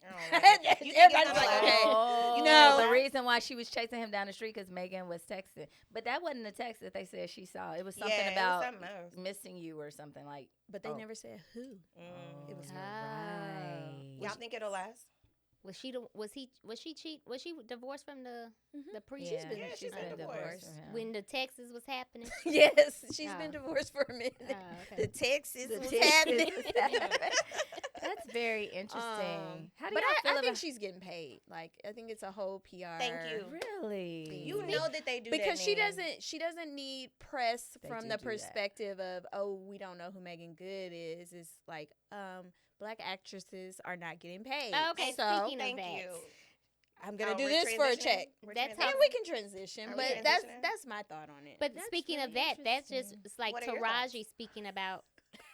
S4: I don't like it. You think it's
S1: Everybody's like,
S4: allowed?
S1: okay.
S3: Oh,
S1: You know-
S3: the reason why she was chasing him down the street because Megan was texting, but that wasn't the text that they said she saw. It was something
S4: Yeah, it was
S3: about
S4: something else.
S3: missing you or something like.
S1: But they
S3: Oh.
S1: never said who.
S4: It was
S3: you're
S2: Ah.
S3: right.
S4: Y'all think it'll last?
S2: Was she cheat? Was she divorced from the priest?
S3: Yeah,
S1: been-
S4: she's been divorced.
S3: from him.
S2: When the Texas was happening?
S1: Yes, she's been
S2: Oh.
S1: divorced for a minute.
S2: Oh,
S1: The
S2: okay.
S1: Texas
S3: The
S1: was
S3: Texas
S1: happening.
S3: was happening. That's very interesting. How do
S1: But
S3: y'all feel
S1: I think
S3: about?
S1: she's getting paid. Like I think it's a whole PR.
S4: Thank you.
S3: Really?
S4: You know that they do
S1: Because
S4: that,
S1: she
S4: man.
S1: doesn't need press
S3: They
S1: from
S3: do
S1: the
S3: that.
S1: perspective of, oh, we don't know who Megan Good is. It's like black actresses are not getting paid.
S2: Okay,
S1: so
S2: speaking of
S4: Thank
S2: that.
S4: you.
S1: I'm gonna
S4: Oh,
S1: do
S4: we're
S1: this for a
S4: transitioning?
S1: check.
S4: We're
S2: That's
S4: transitioning?
S2: how-
S1: And we can transition,
S4: Are we
S1: but
S4: transitioning?
S1: that's my thought on it.
S2: But
S3: That's
S2: speaking of
S3: very
S2: that, that's
S3: interesting.
S2: it's like
S4: What are your thoughts?
S2: Taraji speaking about.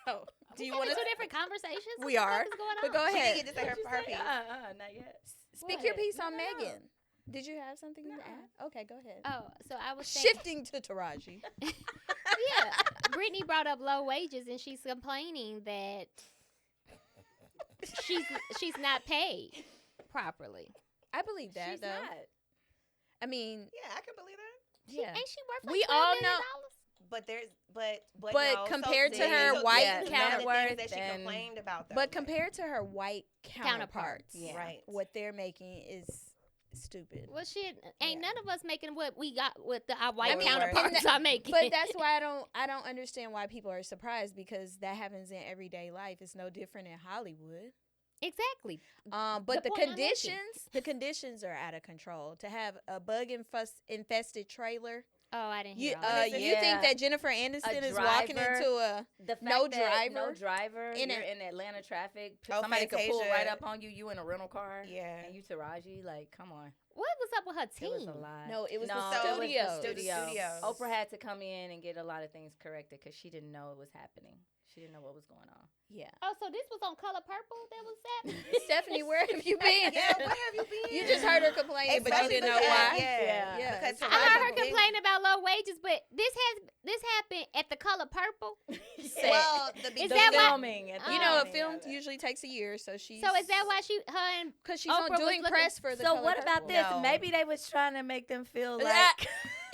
S1: Oh, do you
S2: We
S1: want
S2: having
S1: to?
S2: two different conversations? What
S1: We
S2: the fuck
S1: are,
S2: is going
S1: but
S2: on?
S1: go
S4: She
S1: ahead.
S4: didn't get to say her piece.
S3: Not yet.
S1: Speak your
S3: What?
S1: piece on
S3: No, no, no.
S1: Megan. Did you have something to
S3: No.
S1: add? Okay, go ahead.
S2: Oh, so I was saying,
S1: Shifting to Taraji.
S2: yeah, Brittany brought up low wages, and she's complaining that she's not paid properly.
S1: I believe that
S3: She's
S1: though.
S3: not.
S1: I mean,
S4: Yeah, I can believe that.
S3: Yeah.
S2: Ain't she worth like
S1: We
S2: $12
S1: all
S2: million?
S1: know-
S4: But there's
S1: But
S4: no,
S1: compared
S4: so
S1: to her
S4: so
S1: white
S4: this is none of the things
S3: counterpart
S4: that she
S3: and-
S4: complained about, though,
S1: but
S4: like,
S1: compared to her white counterparts,
S2: Yeah.
S4: right?
S1: what they're making is stupid.
S2: Well, shit, ain't
S4: Yeah.
S2: none of us making what we got with our white
S1: I mean,
S2: counterparts are making.
S1: But that's why I don't understand why people are surprised, because that happens in everyday life. It's no different in Hollywood.
S2: exactly.
S1: But
S2: The
S1: the
S2: point I'm making.
S1: conditions are out of control. To have a bug infested trailer
S2: Oh, I didn't
S1: You
S2: hear all that.
S1: you think that Jennifer Aniston is walking
S3: driver.
S1: into a
S3: The fact
S1: No
S3: that
S1: driver?
S3: no driver,
S1: In
S3: you're
S1: a-
S3: in Atlanta traffic.
S4: Oh,
S3: Somebody could pull
S4: Fantasia.
S3: right up on you. You in a rental car.
S4: Yeah.
S3: And you Taraji, like, come on.
S2: What was up with her
S3: It was
S2: team?
S3: a lot.
S1: No, it was the
S3: it was
S1: studios.
S3: the
S4: The
S3: studios.
S4: studios.
S3: Oprah had to come in and get a lot of things corrected because she didn't know it was happening. She didn't know what was going on.
S1: yeah.
S2: Oh, so this was on Color Purple that was happening?
S1: Stephanie, where have you been?
S4: Yeah, where have you been?
S1: You just heard her complaining, but you
S4: Especially
S1: didn't know
S4: because-
S1: why.
S4: Yeah.
S1: Yeah.
S4: Because
S2: I
S4: Taraji
S2: heard her
S4: big-
S2: complain about low wages, but this happened at the Color Purple.
S4: Well,
S2: Is
S3: The
S2: that why-
S3: filming. at the
S1: You know, a
S3: beginning
S1: film
S3: of it.
S1: usually takes a year, so she's.
S2: So is that why her and
S1: Because she's
S2: Oprah was
S1: doing
S2: looking-
S1: press for the.
S3: So
S1: Color
S3: what about
S1: Purple.
S3: this?
S4: No.
S3: Maybe they was trying to make them feel
S1: Ah,
S3: like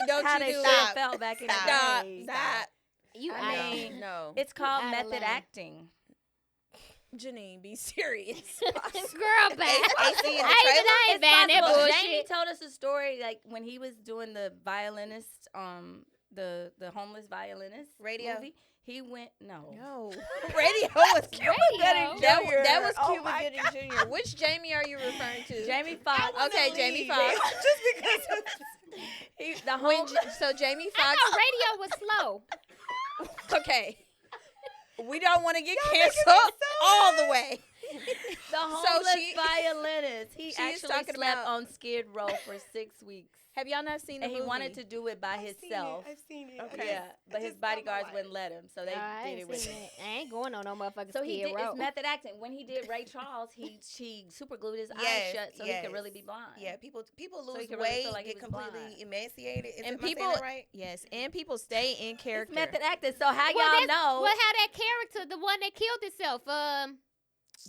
S1: Don't
S3: how
S1: you
S3: they
S1: do
S3: should have
S1: it?
S3: felt back in the
S1: Stop.
S3: day.
S1: Stop.
S2: you?
S3: I
S2: out of-
S3: mean,
S1: No.
S3: It's called
S2: Out of
S3: method
S2: line.
S3: acting.
S1: Janine, be serious.
S2: girl, back.
S4: AC in the
S2: I ain't buying that
S3: possible.
S2: bullshit.
S3: Jamie told us a story like when he was doing the violinist, the homeless violinist
S4: Radio?
S3: movie. He went no.
S1: No. Radio was Cuba
S2: Radio?
S1: That was
S3: Oh
S1: Cuba
S3: my
S1: Gooding Jr. Which Jamie are you referring to?
S3: Jamie Foxx.
S1: Okay, Jamie Foxx.
S4: Just because of
S3: The
S1: When
S3: whole
S1: so Jamie
S2: I
S1: Foxx.
S2: thought radio was slow.
S1: Okay. We don't want to get canceled all the way.
S3: the homeless
S1: she-
S3: violinist. He
S1: she is
S3: actually
S1: talking
S3: slept
S1: about-
S3: on Skid Row for 6 weeks.
S1: Have y'all not seen the
S3: And he
S1: movie?
S3: wanted to do it by himself.
S4: I've seen it.
S1: Okay.
S3: Yeah, but his bodyguards wouldn't let him, so they
S2: I
S3: did
S2: ain't
S3: it with
S2: seen
S3: him.
S2: it. I ain't going on no motherfucking
S3: So he
S2: Skid
S3: did
S2: Row.
S3: his method acting. When he did Ray Charles, he super glued his eyes
S4: Yes,
S3: shut so he could really
S4: yes.
S3: be blind.
S4: Yeah, people
S3: So he
S4: lose
S3: could really
S4: weight,
S3: feel like he
S4: get
S3: was
S4: completely
S3: blind.
S4: emaciated. Is
S1: And
S4: am I saying
S1: people,
S4: that right?
S1: yes, and people stay in
S3: It's
S1: character.
S3: method acting. So how
S2: Well,
S3: y'all know?
S2: Well, how that character, the one that killed himself,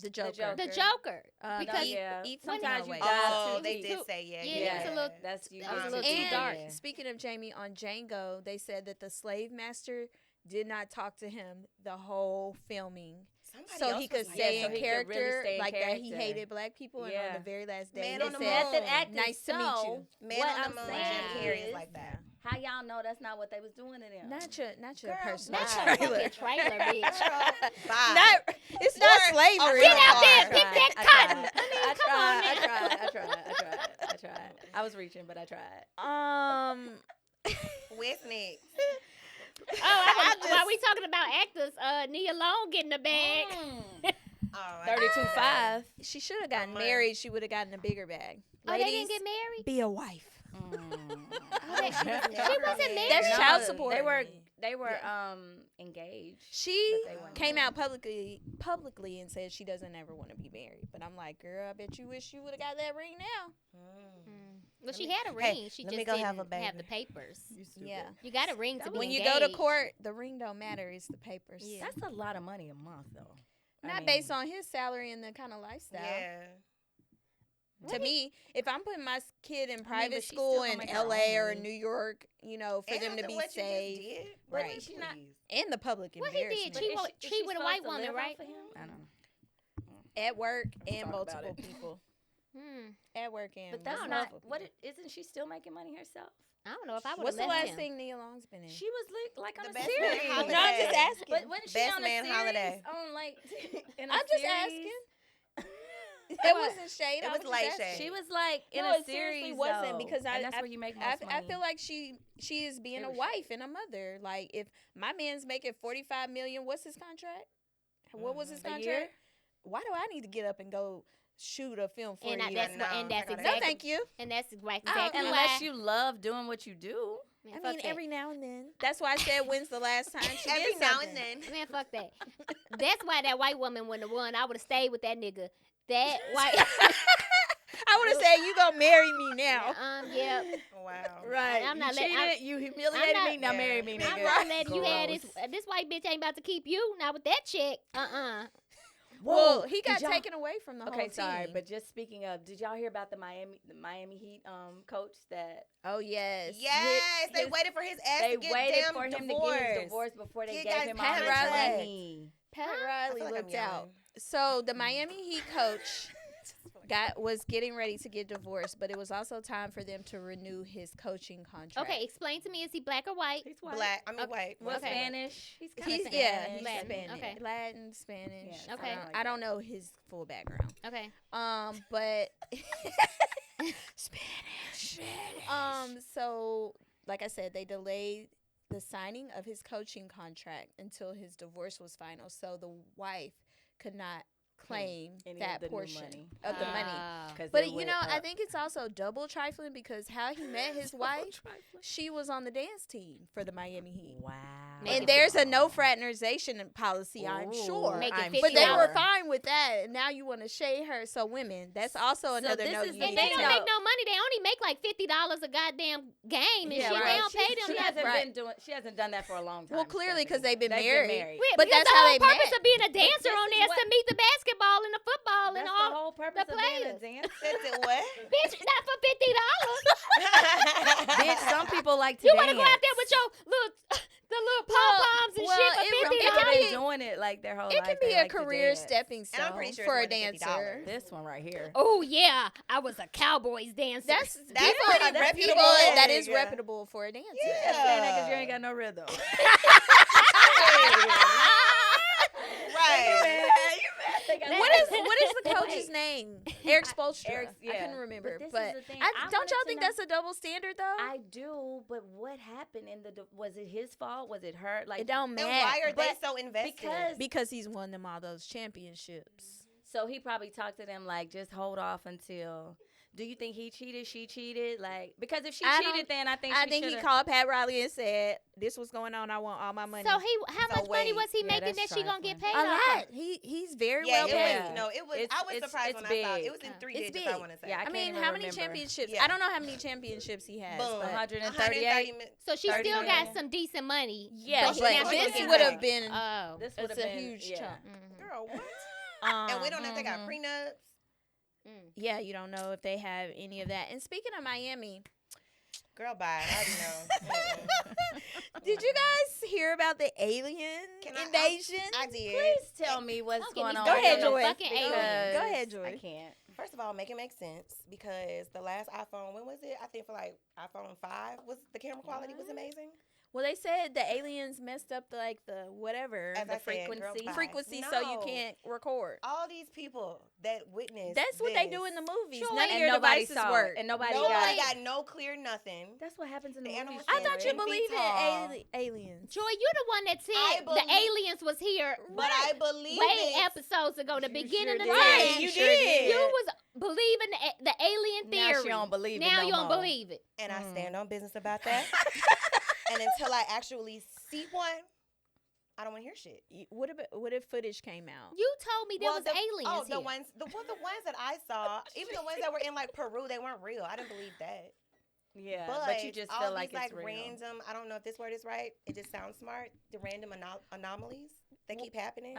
S1: The Joker.
S3: Joker.
S2: the Joker.
S3: No,
S2: because
S3: yeah.
S1: eat
S3: sometimes
S1: something
S3: you
S1: away.
S3: die
S4: Oh,
S3: too
S4: they
S3: deep.
S4: did say
S2: Yeah,
S1: it's a
S2: little-
S3: That's you.
S2: that was
S3: get
S2: a little
S3: too
S2: too
S3: deep.
S2: dark.
S3: Yeah.
S1: Speaking of Jamie, on Django, they said that the slave master did not talk to him the whole filming.
S4: Somebody
S1: So
S4: else
S1: he could
S4: was
S1: stay
S3: so
S1: in
S3: he could really
S1: character,
S3: stay in
S1: like that he
S3: character.
S1: hated black people, and
S3: Yeah.
S1: on the very last day,
S4: Man
S1: they
S4: on the
S1: said,
S3: Method
S4: moon.
S3: acting.
S1: "Nice to meet
S3: so,
S1: you."
S4: Man
S3: what
S4: on the
S3: I'm
S4: moon,
S3: saying
S4: Jim Carrey is
S3: is,
S4: like that.
S3: how y'all know that's not what they was doing to them?
S1: Not your
S4: Girl,
S1: personal
S2: Not
S4: Bye.
S2: your
S1: trailer.
S2: fucking trailer, bitch.
S4: Bye.
S1: Not, it's not
S4: Or-
S1: slavery.
S2: Get out there,
S3: I
S2: pick
S3: tried,
S2: that
S3: I
S2: cotton.
S3: tried.
S2: I mean,
S3: I
S2: come on
S3: tried.
S2: now.
S3: I tried. I was reaching, but I tried.
S4: What's next?
S2: While we talking about actors, Nia Long getting the bag.
S4: Oh,
S3: 32.5.
S1: She should have gotten
S4: money.
S1: married. She would have gotten a bigger bag.
S2: Oh, they
S1: Ladies,
S2: didn't get married?
S1: be a wife.
S2: She wasn't married.
S1: That's
S3: No,
S1: child support.
S3: They were engaged.
S1: She
S3: But they weren't
S1: came
S3: married.
S1: out publicly and said she doesn't ever want to be married. But I'm like, girl, I bet you wish you would have got that ring now.
S2: Well, she had a
S4: Hey,
S2: ring. She
S4: let
S2: just
S4: me go
S2: didn't
S4: have a
S2: have
S4: baby.
S2: the papers.
S1: Yeah.
S2: You got a ring to be
S1: When you
S2: engaged.
S1: go to court, the ring don't matter. It's the papers.
S2: Yeah.
S3: That's a lot of money a month, though.
S1: Not based on his salary and the kind of lifestyle.
S4: Yeah.
S1: To me, if I'm putting my kid in
S3: but
S1: private
S3: she's
S1: school
S3: still gonna
S1: in
S3: make her own
S1: LA or
S3: money.
S1: New York, you know, for them to
S4: After
S1: be
S4: what you just
S1: safe.
S4: did?
S3: But
S1: Right.
S3: she's not.
S1: And the public
S2: What he did,
S1: embarrassment.
S2: cheat with- cheat with a white woman, right?
S3: I don't know.
S1: At work and
S3: talk about
S1: multiple
S3: it.
S1: people.
S2: Hmm.
S1: At work and
S3: But that's
S1: multiple
S3: not. What?
S1: people.
S3: Isn't she still making money herself?
S2: I don't know if I would
S1: What's
S2: have
S1: the
S2: left
S1: last
S2: him.
S1: thing Nia Long's been in?
S3: She was like on
S4: The
S3: a
S4: Best
S3: series.
S4: Man
S1: No,
S4: Holiday.
S1: I'm just asking.
S3: But wasn't she
S4: Best
S3: on a
S4: Man
S3: series
S4: Holiday.
S3: on like? In a
S1: I'm just
S3: series?
S1: asking. It wasn't shade.
S4: It
S1: I
S4: was
S1: just
S4: light
S1: asking.
S4: shade.
S3: She was like in
S1: No,
S3: a
S1: it seriously
S3: series.
S1: wasn't,
S3: though.
S1: because
S3: and that's where you make most money.
S1: I feel like she is being a
S3: Seriously.
S1: wife and a mother. Like, if my man's making $45 million, what's his contract? What was his
S3: A year?
S1: contract? Why do I need to get up and go shoot a film for
S2: And
S1: you?
S2: that's
S4: No,
S2: and that's
S4: check out
S1: No,
S2: exactly
S1: thank you.
S2: and that's exactly
S3: Unless
S2: why.
S3: you love doing what you do.
S2: Man,
S1: I
S2: fuck
S1: mean,
S2: that.
S1: every now and then. That's why I said, when's the last time she
S4: Every
S1: did
S4: now
S1: something?
S4: and then.
S2: Man, fuck that. That's why that white woman wouldn't have won. I would have stayed with that nigga. That white.
S1: I would have said, you gonna marry me now.
S2: Yeah.
S4: Wow.
S1: Right.
S2: I'm not
S3: you
S2: letting.
S3: cheated, you humiliated
S2: I'm
S3: me, now
S4: not-
S3: marry me,
S2: I'm
S3: nigga.
S2: not letting you have
S3: Gross.
S2: this white bitch ain't about to keep you. Not with that chick.
S1: Well,
S3: Whoa,
S1: he got
S3: did y'all-
S1: taken away from the whole
S3: Okay,
S1: team.
S3: sorry, but just speaking of, did y'all hear about the Miami Heat coach that
S1: Oh, yes.
S4: Yes, they
S3: his-
S4: waited for his ass
S3: they
S4: to get
S3: waited
S4: damn
S3: for him
S4: divorce.
S3: to get his divorce before they
S4: Kid
S3: gave
S4: got
S3: him
S4: Pat
S3: all
S1: Riley.
S3: his money.
S1: Pat
S4: I
S1: Riley
S4: feel like I'm
S1: looked out.
S4: yelling.
S1: So the Miami Heat coach was getting ready to get divorced, but it was also time for them to renew his coaching contract.
S2: Okay, explain to me, is he black or white?
S3: He's white.
S4: Black. I mean,
S1: Okay.
S4: white.
S3: Well,
S2: Okay.
S3: Spanish. He's kind
S1: He's
S3: of
S1: Spanish.
S2: Latin.
S1: Spanish.
S2: Okay.
S1: Latin, Spanish.
S3: Yeah,
S2: Okay.
S3: something like
S1: I don't
S3: that.
S1: know his full background.
S2: Okay.
S1: But Spanish. So like I said, they delayed the signing of his coaching contract until his divorce was final, so the wife could not claim
S3: Any of
S1: that
S3: the new
S1: portion
S3: money.
S1: of the money.
S3: 'Cause
S1: But
S3: it
S1: you
S3: went
S1: know, I
S3: up.
S1: think it's also double trifling because how he met his wife, she was on the dance team for the Miami Heat.
S3: Wow.
S2: Make
S1: And
S2: it-
S1: there's a no fraternization policy, I'm
S3: Ooh,
S1: sure.
S2: Make it
S3: I'm
S1: But they were
S3: sure.
S1: fine with that. And now you want to shade her. So women, that's also another
S3: this
S1: note
S3: is
S1: you
S3: the
S1: need
S2: And they
S1: to
S2: don't
S3: thing.
S1: take.
S2: make no money. They only make like $50 a goddamn game and
S3: Yeah,
S2: shit.
S3: right.
S2: They don't pay them.
S3: She
S2: that.
S3: hasn't
S1: Right.
S3: been doing. She hasn't done that for a long time.
S1: Well, clearly, 'cause
S3: Stephanie.
S1: they've been married.
S2: Yeah,
S1: But
S2: because
S1: that's
S2: the
S1: how
S2: whole
S1: they
S2: purpose
S1: met.
S2: of being a dancer
S3: this
S2: on
S3: is
S2: there is
S3: what-
S2: to meet the basketball and the football
S3: That's
S2: and
S3: the
S2: all.
S3: whole purpose of being a
S2: players.
S3: dancer.
S4: That's it, what?
S2: Bitch, not for $50.
S3: Bitch, some people like to
S2: You
S3: dance.
S2: want to go out there with your little pom poms and
S1: well,
S2: shit for
S1: it
S3: Some
S1: would-
S3: people
S2: $50?
S3: been doing it like their whole
S1: It
S3: life.
S1: can be
S3: They
S1: a
S3: like to
S1: career
S3: dance.
S1: stepping
S4: And I'm pretty
S1: stone
S4: sure
S1: for a
S4: it's more than
S1: dancer.
S4: $50.
S3: This one right here.
S2: Oh yeah, I was a Cowboys dancer.
S1: That's
S4: That's
S1: people,
S4: pretty
S1: that's people
S4: reputable.
S1: that is
S4: Yeah.
S1: reputable for a dancer.
S4: Yeah.
S3: That's saying that 'cause you ain't got no rhythm.
S4: Right.
S1: What is the coach's name? Eric Spoelstra.
S3: Eric-
S1: I
S3: yeah.
S1: couldn't remember.
S3: But this is
S1: But
S3: the thing.
S1: I,
S3: I
S1: don't
S3: wanted
S1: y'all
S3: to
S1: think
S3: know-
S1: that's a double standard though?
S3: I do, but what happened in the? Was it his fault? Was it her? Like,
S1: it don't
S4: Then
S1: matter.
S4: why are they
S3: But
S4: so invested?
S1: Because he's won them all those championships.
S3: so he probably talked to them like, just hold off until. Do you think he cheated? She cheated? Like, because if she
S1: I
S3: cheated,
S1: don't-
S3: then I think
S1: I
S3: she
S1: think he
S3: should've-
S1: called Pat Riley and said, "This was going on. I want all my money."
S2: So how
S4: So
S2: much money
S4: wait.
S2: was he
S3: Yeah,
S2: making
S3: that's
S2: that she gonna get paid
S1: a
S2: off?
S1: lot. He's very
S4: Yeah,
S1: well
S4: it
S1: paid.
S4: was. No, it was.
S3: It's-
S4: I was surprised
S3: it's
S4: when I saw it.
S3: big.
S4: It was in 3
S1: It's
S4: digits.
S1: big.
S4: I want to say.
S3: Yeah, I
S1: I
S3: can't
S1: mean,
S3: even
S1: how many
S3: remember.
S1: championships?
S4: Yeah.
S1: I don't know how many championships he has.
S3: Boom,
S1: But
S3: 138.
S2: So she
S3: 30
S2: still got
S3: million.
S2: some decent money.
S1: yeah,
S2: but
S1: but
S2: now she
S1: this
S2: gonna get
S1: would have
S2: paid.
S1: been
S2: Oh.
S3: This would
S1: it's
S3: have
S1: a
S3: been
S1: huge
S3: yeah.
S1: chunk.
S2: Mhm.
S4: Girl, what?
S1: Um,
S4: And we don't know if they got
S2: Mhm.
S4: prenups.
S2: Mm.
S1: Yeah, you don't know if they have any of that. And speaking of Miami,
S4: Girl, bye. I already know. Mm-mm.
S1: did you guys hear about the alien
S4: Can I-
S1: invasion?
S4: I did.
S3: Please tell me what's
S2: Don't get me
S3: going on.
S1: Go
S3: with
S1: ahead,
S3: this,
S1: Joy.
S2: Fucking
S3: because
S2: aliens.
S1: Go ahead, Joy.
S3: I can't.
S4: First of all, make it make sense because the last iPhone, when was it? I think for like iPhone 5, was the camera quality was amazing.
S1: Well, they said the aliens messed up the whatever
S4: As
S1: the
S4: I said, girl,
S1: frequency,
S4: bye.
S1: so you
S4: No.
S1: can't record.
S4: All these people that witnessed
S1: That's what they
S4: this,
S1: do in the movies.
S2: Sure,
S1: None of
S3: and
S1: your
S3: nobody
S1: devices
S3: saw
S1: work.
S3: it, and nobody
S4: Nobody
S3: got.
S4: got no clear nothing.
S3: That's what happens in
S4: The
S3: the
S4: animals
S3: movies.
S1: I
S4: stand
S1: thought
S4: 10
S1: you
S4: feet
S1: believed
S4: tall.
S1: in aliens.
S2: Joy, you're the one that said
S4: I
S2: the
S4: believe-
S2: aliens was here
S4: But I believe
S2: way
S4: it.
S2: episodes ago, the
S3: You
S2: beginning
S3: sure
S2: of
S3: did.
S2: time.
S1: You
S3: sure
S1: did.
S2: You was believing the alien
S3: Now
S2: theory.
S3: she don't believe it
S2: Now
S3: no
S2: you don't
S3: more.
S2: believe it.
S4: And I
S3: Mm.
S4: stand on business about that. And until I actually see one, I don't want to hear shit.
S1: What if footage came out?
S2: You told me there was
S4: the,
S2: aliens
S4: oh,
S2: here.
S4: the ones that I saw, even the ones that were in like Peru, they weren't real. I didn't believe that.
S3: Yeah,
S4: But,
S3: but you just
S4: all
S3: feel
S4: these,
S3: like it's real.
S4: random. I don't know if this word is right. It just sounds smart. The random anomalies that keep happening.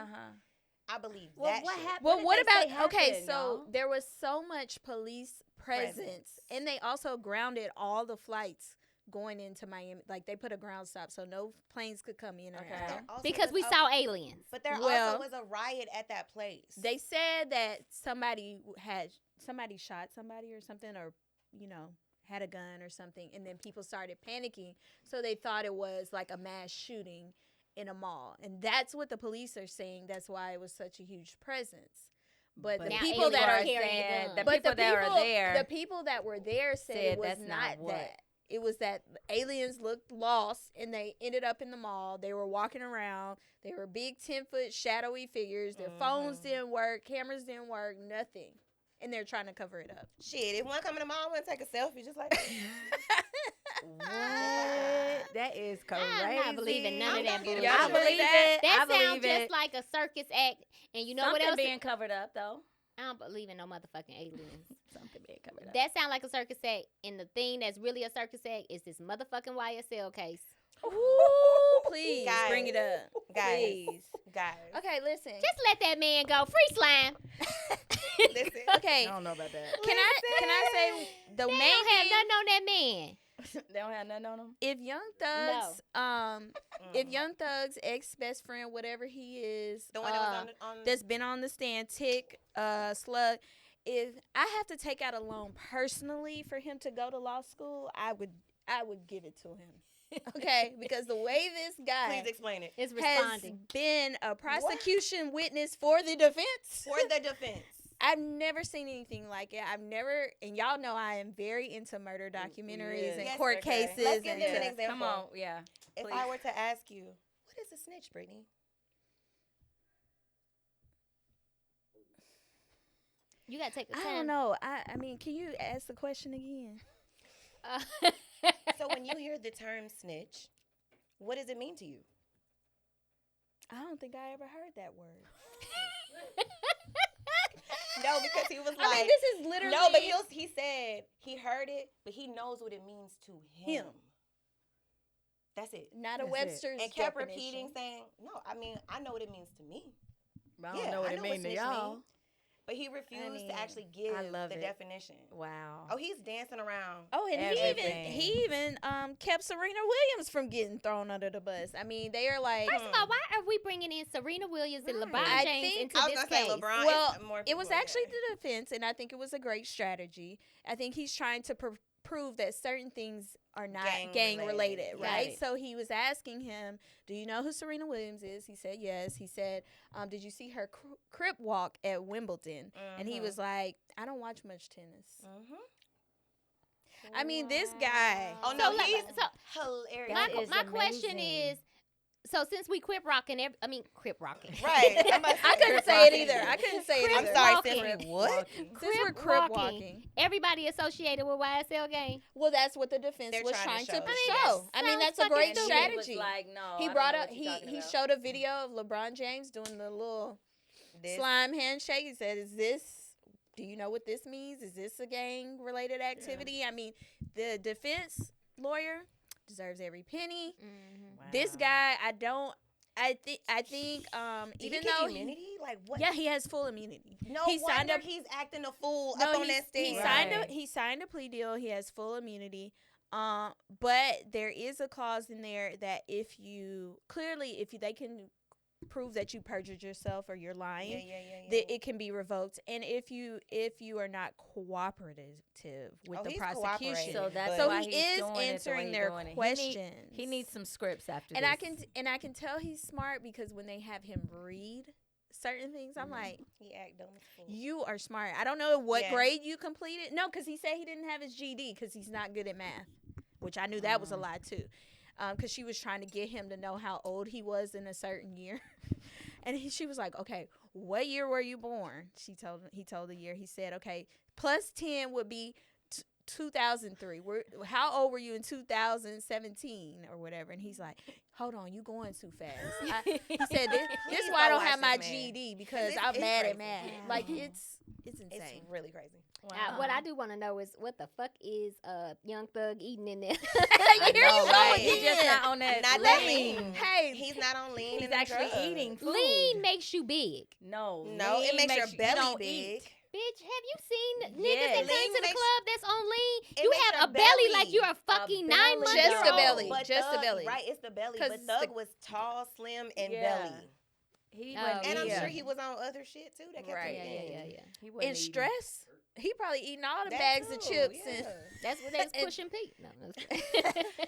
S4: I believe
S3: Well,
S4: that.
S3: what
S4: shit.
S3: happened?
S1: Well,
S3: did
S1: what
S3: they say
S1: about okay?
S3: happened,
S1: So
S3: y'all?
S1: there was so much police presence,
S4: Presence.
S1: and they also grounded all the flights going into Miami. Like they put a ground stop, so no planes could come in or
S3: Okay.
S1: out.
S4: There also
S2: Because we
S4: was
S2: saw aliens.
S4: But there
S1: Well-
S4: also was a riot at that place.
S1: They said that somebody shot somebody or something, or had a gun or something, and then people started panicking, so they thought it was like a mass shooting in a mall, and that's what the police are saying. That's why it was such a huge presence. But the
S2: Now
S1: people that are
S2: aliens carrying
S3: saying
S2: guns.
S3: the
S1: but
S3: people
S1: the
S3: that
S1: people,
S3: are there.
S1: the people that were there said it was
S3: that's not
S1: not
S3: what-
S1: that. It was that aliens looked lost and they ended up in the mall. They were walking around. They were big 10-foot shadowy figures. Their phones didn't work. Cameras didn't work. Nothing. And they're trying to cover it up.
S4: Shit, if one come in the mall, I want to take a selfie just like
S3: What? That is crazy.
S2: I'm not believing none of that bullshit.
S3: Y'all
S1: I
S3: believe
S1: believe
S3: it.
S2: That
S3: I
S2: sounds
S3: believe
S2: just
S3: it.
S2: like a circus act. And you know
S3: Something
S2: what else?
S3: being covered up though.
S2: I don't believe in no motherfucking aliens.
S3: Something being covered up.
S2: That sound like a circus act. And the thing that's really a circus act is this motherfucking YSL case.
S1: Ooh, please
S4: Guys.
S1: bring it up.
S4: Guys.
S1: Please.
S4: guys.
S1: Okay, listen.
S2: Just let that man go. Free slime.
S4: Listen.
S1: Okay.
S3: I don't know about that.
S1: Can I say the
S2: They
S1: main
S2: don't have
S1: thing?
S2: nothing on that man.
S3: They don't have nothing on them.
S1: If Young Thug's if Young Thug's ex best friend, whatever he is,
S4: the one that was on
S1: that's been on the stand, Tick, Slug, if I have to take out a loan personally for him to go to law school, I would give it to him. Okay, because the way this guy
S4: Please explain it.
S2: It's
S1: has
S2: responding.
S1: been a prosecution witness for the defense.
S4: For the defense.
S1: I've never seen anything like it. And y'all know I am very into murder documentaries and
S4: Yes,
S1: court
S3: okay.
S1: cases.
S4: Let's give
S1: and
S4: them an
S1: to-
S4: example.
S3: Come on, yeah.
S4: If
S3: Please.
S4: I were to ask you, what is a snitch, Brittany?
S2: You gotta take the
S1: I
S2: time.
S1: don't know. I mean, can you ask the question again?
S4: So when you hear the term snitch, what does it mean to you?
S1: I don't think I ever heard that word.
S4: No, because he was like,
S1: I mean, this is literally
S4: no, but he said he heard it, but he knows what it means to him. That's it.
S1: not a
S3: That's it.
S1: Webster's
S4: And kept
S1: definition.
S4: repeating, saying, no, I mean, I know what it means to me.
S3: I don't
S4: Yeah,
S3: know what
S4: I
S3: it
S4: know
S3: means to
S4: snitch
S3: y'all.
S4: mean. But he refused
S3: mean,
S4: to actually give
S3: I love
S4: the
S3: it.
S4: definition.
S3: Wow.
S4: Oh, he's dancing around.
S1: Oh, and
S3: Everything.
S1: he even kept Serena Williams from getting thrown under the bus. I mean, they are like,
S2: First of all, why are we bringing in Serena Williams and
S4: Right.
S2: LeBron
S1: I
S2: James
S1: think-
S2: into
S4: I was
S2: this
S4: gonna say
S2: case?
S4: LeBron.
S1: well,
S4: it's more
S1: it was
S4: people,
S1: actually
S4: yeah.
S1: the defense, and I think it was a great strategy. I think he's trying to prove that certain things are not gang related,
S4: Got
S1: right?
S3: it.
S1: So he was asking him, "Do you know who Serena Williams is?" He said, "Yes." He said, "Did you see her crip walk at Wimbledon?" And he was like, "I don't watch much tennis." I mean, this guy.
S4: Oh
S2: So
S4: no,
S2: let-
S4: he's
S2: so-
S4: hilarious.
S3: That is
S2: My question
S3: amazing.
S2: is, so since we quit rocking, quit rocking.
S4: Right.
S1: I couldn't say it either. I couldn't say it
S2: Crip
S1: either.
S4: I'm sorry,
S2: walking.
S4: Stephanie. What?
S1: Since we're
S2: Crip
S1: crip
S2: walking.
S1: walking.
S2: Everybody associated with YSL game.
S1: Well, that's what the defense
S4: They're
S1: was
S4: trying
S1: trying
S4: to
S1: to
S4: show.
S1: show. I mean,
S2: sounds
S1: that's a
S2: fucking
S1: great
S2: stupid.
S1: strategy.
S3: He was like, no,
S1: He
S3: I
S1: brought
S3: don't know
S1: up
S3: what you're talking
S1: he
S3: about.
S1: showed a video of LeBron James doing the little
S4: This-
S1: slime handshake. He said, do you know what this means? Is this a gang related activity? I mean, the defense lawyer deserves every penny. This
S3: Wow.
S1: guy, I think
S4: Did
S1: even
S4: he get
S1: though
S4: immunity? Like what?
S1: yeah, he has full immunity.
S4: No
S1: he
S4: wonder
S1: signed up
S4: he's acting a fool
S1: No,
S4: up on
S1: he's-
S4: that stage.
S3: Right.
S1: he signed a plea deal. He has full immunity. But there is a clause in there that if they can prove that you perjured yourself or you're lying,
S4: Yeah.
S1: that it can be revoked. And if you are not cooperative with the
S4: he's
S1: prosecution,
S4: cooperating.
S3: So that's
S1: so
S3: why
S1: he
S3: he's
S1: is
S3: doing it the way
S1: answering
S3: he's
S1: their
S3: doing it.
S1: questions.
S3: He needs some scripts after
S1: and
S3: this.
S1: I can tell he's smart because when they have him read certain things, I'm like,
S4: He act dumb as fool.
S1: you are smart. I don't know what
S4: Yeah.
S1: grade you completed. No, because he said he didn't have his GED because he's not good at math, which I knew that was a lie too. Because she was trying to get him to know how old he was in a certain year, and she was like, "Okay, what year were you born?" He told the year. He said, "Okay, plus 10 would be 2003. How old were you in 2017 or whatever?" And he's like, "Hold on, you going too fast." He said, "This is why I don't have my GED because
S4: It's-
S1: I'm
S4: it's
S1: mad at
S4: crazy.
S1: math.
S2: Yeah.
S1: Like it's insane."
S4: It's really crazy.
S2: What I do want to know is what the fuck is Young Thug eating in there?
S3: I
S1: Here you
S3: know,
S1: go
S3: right?
S1: again.
S3: He's just not on that.
S4: Not
S3: lean.
S4: that lean.
S1: Hey,
S4: He's not on lean.
S3: He's
S4: and
S3: actually
S4: drugs.
S3: eating food.
S2: Lean makes you big.
S3: No,
S4: No,
S3: lean
S4: it makes your
S3: you
S4: belly
S3: don't
S4: big.
S3: eat.
S2: Bitch, have you seen niggas
S3: Yes.
S2: that come
S4: Lean
S2: to the
S4: makes-
S2: club that's on lean?
S4: It
S2: You
S4: makes
S2: have
S4: your
S2: a belly like
S4: belly.
S2: you're a fucking
S3: belly.
S2: 9 month
S1: Just the
S2: old.
S1: belly.
S4: But
S1: Just the
S4: Thug-
S1: belly.
S4: Right, it's the belly.
S1: 'Cause
S4: But Thug
S1: the-
S4: was tall, slim, and
S3: Yeah.
S4: belly.
S3: He
S2: Oh,
S3: wasn't
S4: And I'm
S3: eating.
S4: sure he was on other shit too. That kept
S3: Right.
S4: him
S2: Yeah.
S4: thin.
S3: He wasn't
S1: in
S3: eating.
S1: stress, he probably eating all the
S4: That
S1: bags of
S4: too,
S1: chips
S4: yeah.
S1: and
S2: That's what they was
S1: And-
S2: pushing Pete. No.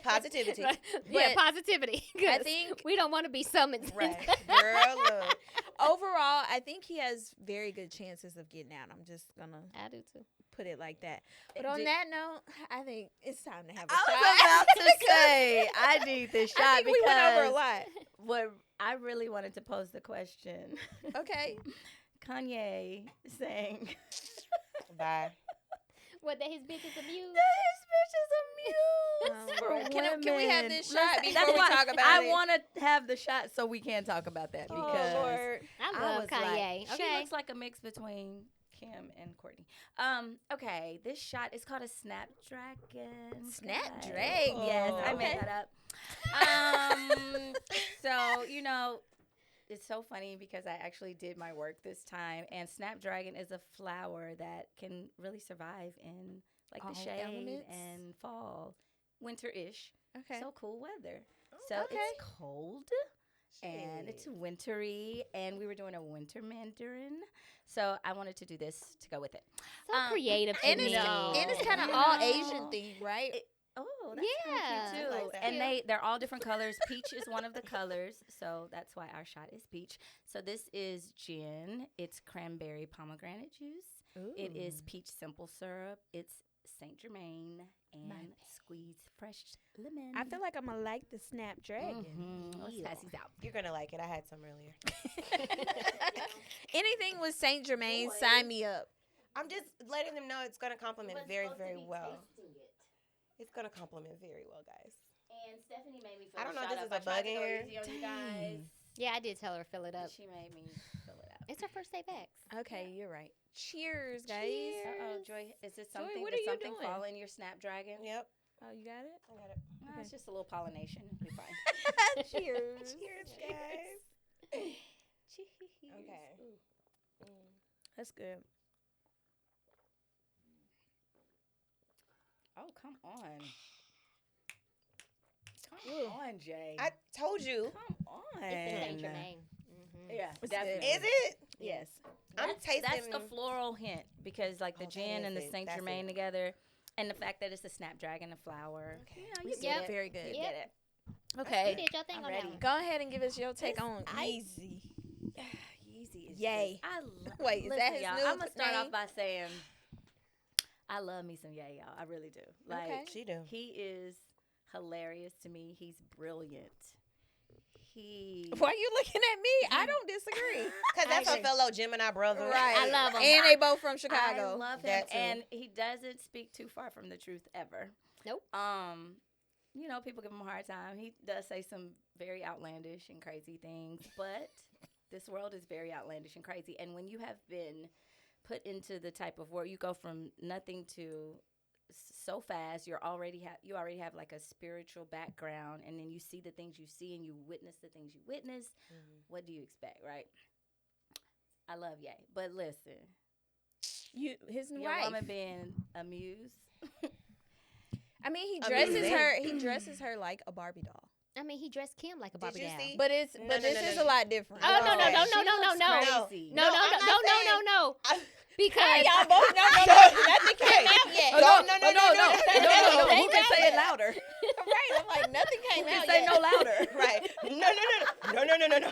S4: Positivity.
S2: Yeah,
S1: But
S2: positivity.
S1: I
S2: 'Cause
S1: think
S2: we don't want to be summoned.
S4: Right, girl. Look,
S1: overall, I think he has very good chances of getting out. I'm just gonna
S2: I do too.
S1: put it like that. But on
S3: Did-
S1: that note, I think it's time to have a
S3: I
S1: shot.
S3: was about to say I need this shot
S1: I think we
S3: because
S1: went over a lot.
S3: what I really wanted to pose the question.
S1: Okay.
S3: Kanye saying
S4: bye.
S2: What, that his bitch is amused?
S3: his bitch is amused
S1: Oh,
S3: for
S1: Lord.
S3: women.
S1: Can we have this shot
S3: Let's-
S1: before
S3: that's
S1: we
S3: why
S1: talk about
S3: I
S1: it?
S3: want to have the shot so we can talk about that because
S1: Oh, Lord.
S2: I
S3: I
S2: love
S3: was
S2: Kanye.
S3: like, she
S2: okay.
S3: looks like a mix between Kim and Courtney. Okay, this shot is called a Snapdragon.
S1: Snapdragon.
S3: Yes, I
S1: Okay.
S3: made that up. So it's so funny because I actually did my work this time, and Snapdragon is a flower that can really survive in like
S1: All
S3: the shade
S1: elements?
S3: and fall, winter-ish.
S1: Okay.
S3: So cool weather. So
S1: Okay.
S3: it's cold and it's wintry, and we were doing a winter mandarin. So I wanted to do this to go with it.
S2: So creative.
S1: and
S2: to
S1: it's
S2: me.
S3: No.
S1: and it's kind of
S3: You
S1: all
S3: know.
S1: Asian themed, right?
S3: Oh, that's
S2: Yeah.
S3: kinda cute too.
S4: I like that.
S3: And they're all different colors. Peach is one of the colors, so that's why our shot is peach. So this is gin. It's cranberry pomegranate juice. It is peach simple syrup. It's Saint Germain and squeezed fresh lemon.
S1: I feel like I'm gonna like the Snapdragon.
S3: Let's pass these out.
S4: You're gonna like it. I had some earlier.
S1: Anything with Saint Germain, sign me up.
S4: I'm just letting them know it's gonna complement very, very well. It's gonna complement very well, guys.
S3: And Stephanie made me fill
S4: I don't
S3: the
S4: know
S3: shot
S4: if
S3: up.
S4: this is
S3: I
S4: a
S3: tried
S4: bug
S3: to
S4: in
S3: go
S4: here.
S3: easy on you guys.
S2: Yeah, I did tell her to fill it up.
S3: She made me fill it up.
S2: It's her first day back.
S1: Okay, you're right. Cheers, guys.
S3: Uh-oh, Joy, is this
S1: Joy,
S3: something?
S1: what
S3: Did
S1: are you
S3: something
S1: doing?
S3: fall in your Snapdragon?
S4: Yep.
S1: Oh, you got it?
S4: I got it.
S3: No, it's just a little pollination. It'll be fine.
S1: Cheers.
S4: Cheers, guys.
S3: Cheers.
S4: Okay.
S3: Ooh.
S1: That's good.
S3: Oh, come on. Come
S1: Ooh.
S3: on, Jay.
S4: I told you.
S3: Come on.
S2: It's the Saint Germain.
S3: Yeah,
S1: It's
S3: definitely.
S4: Is it?
S1: Yes.
S4: I'm tasting.
S3: That's the floral hint because, like, the
S4: Oh, that
S3: gin and
S4: is
S3: the
S4: it.
S3: Saint
S4: That's
S3: Germain
S4: it.
S3: together, and the fact that it's a snapdragon, a flower.
S4: Okay.
S3: You know,
S1: We
S3: you
S1: did
S3: get it.
S1: very good.
S3: You
S2: Yep.
S3: get it.
S2: You
S1: Okay.
S2: did your thing
S3: I'm
S2: on
S3: ready.
S2: that one.
S1: Go ahead and give us your take
S3: This-
S1: on
S3: I-
S1: Yeezy.
S3: Yeezy is
S1: Yay.
S3: just- I love.
S1: Wait, is that his
S3: y'all,
S1: new
S3: I'm gonna start
S1: name?
S3: off by saying, I love me some Ye, y'all. I really do. Like,
S1: Okay.
S4: She do.
S3: he is hilarious to me. He's brilliant. He.
S1: Why you looking at me? I don't disagree.
S4: Because that's
S3: I
S4: a
S3: agree.
S4: fellow Gemini brother.
S1: Right.
S2: I love him.
S1: And they both from
S3: I
S1: Chicago.
S3: love him,
S4: That too.
S3: and he doesn't speak too far from the truth ever.
S2: Nope.
S3: You know, people give him a hard time. He does say some very outlandish and crazy things, but this world is very outlandish and crazy. And when you have been put into the type of world, you go from nothing to so fast. You already have like a spiritual background, and then you see the things you see, and you witness the things you witness. What do you expect, right? I love Ye, but listen,
S1: His
S3: your
S1: wife.
S3: woman being amused.
S1: I mean, he
S4: Amazing.
S1: dresses her like a Barbie doll.
S2: I mean, he dressed Kim like a
S4: Did
S2: Barbie
S4: you
S2: doll.
S4: see?
S1: But this
S4: no,
S1: is
S4: no.
S1: a lot different.
S2: Oh, no, no, no,
S3: She
S2: no, no,
S3: looks
S2: no.
S3: crazy.
S2: No, no,
S4: I'm
S2: no,
S4: not
S2: no, no,
S4: saying-
S2: no.
S4: I-
S2: Because
S1: Y'all both nothing came out yet.
S4: No.
S3: Who can say it louder?
S1: Right, I'm like nothing came
S3: Who
S1: out
S3: can say
S1: yet.
S3: no louder?
S4: Right. No.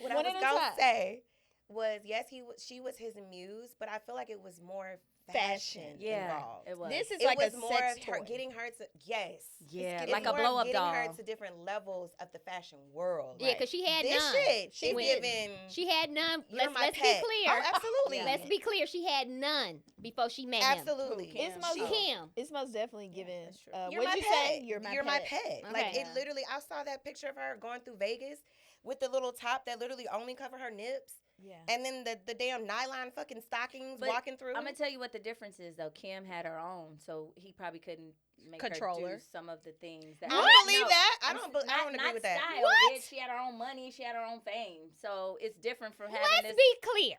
S4: What I
S1: One
S4: was
S1: at a
S4: gonna
S1: time.
S4: say was yes, she was his muse, but I feel like it was more fashion involved.
S3: it was.
S1: This is
S4: It
S1: like
S4: was
S1: a
S4: more
S1: sex
S4: of her
S1: toy.
S4: getting her to yes,
S3: Yeah,
S4: It's
S3: like a
S4: more of
S3: blow-up
S4: getting
S3: doll.
S4: her to different levels of the fashion world.
S2: yeah, because she had
S4: This
S2: none.
S4: shit, she's
S2: When-
S4: giving.
S2: She had none.
S4: You're
S2: Let's
S4: my
S2: be
S4: pet.
S2: clear.
S4: Oh, absolutely.
S3: Yeah.
S2: Let's be clear. She had none before she met him.
S4: Absolutely.
S3: Who, Kim?
S1: It's most
S2: Kim.
S1: It's most definitely given.
S3: that's true.
S4: You're
S1: What'd
S4: my
S1: you
S4: pet.
S1: say? You're my pet.
S4: Like
S2: Okay.
S4: it literally, I saw that picture of her going through Vegas with the little top that literally only covered her nips,
S1: Yeah.
S4: and then the damn nylon fucking stockings
S3: But
S4: walking through.
S3: I'm gonna tell you what the difference is, though. Kim had her own, so he probably couldn't make
S1: Control
S3: her
S1: her.
S3: do some of the things that.
S4: I don't believe
S3: No,
S4: that. I
S3: I'm
S4: don't.
S3: s-
S4: I don't
S3: not
S4: agree with that.
S3: Style,
S2: What?
S3: bitch. She had her own money. She had her own fame. So it's different from having
S2: Let's
S3: this.
S2: be clear.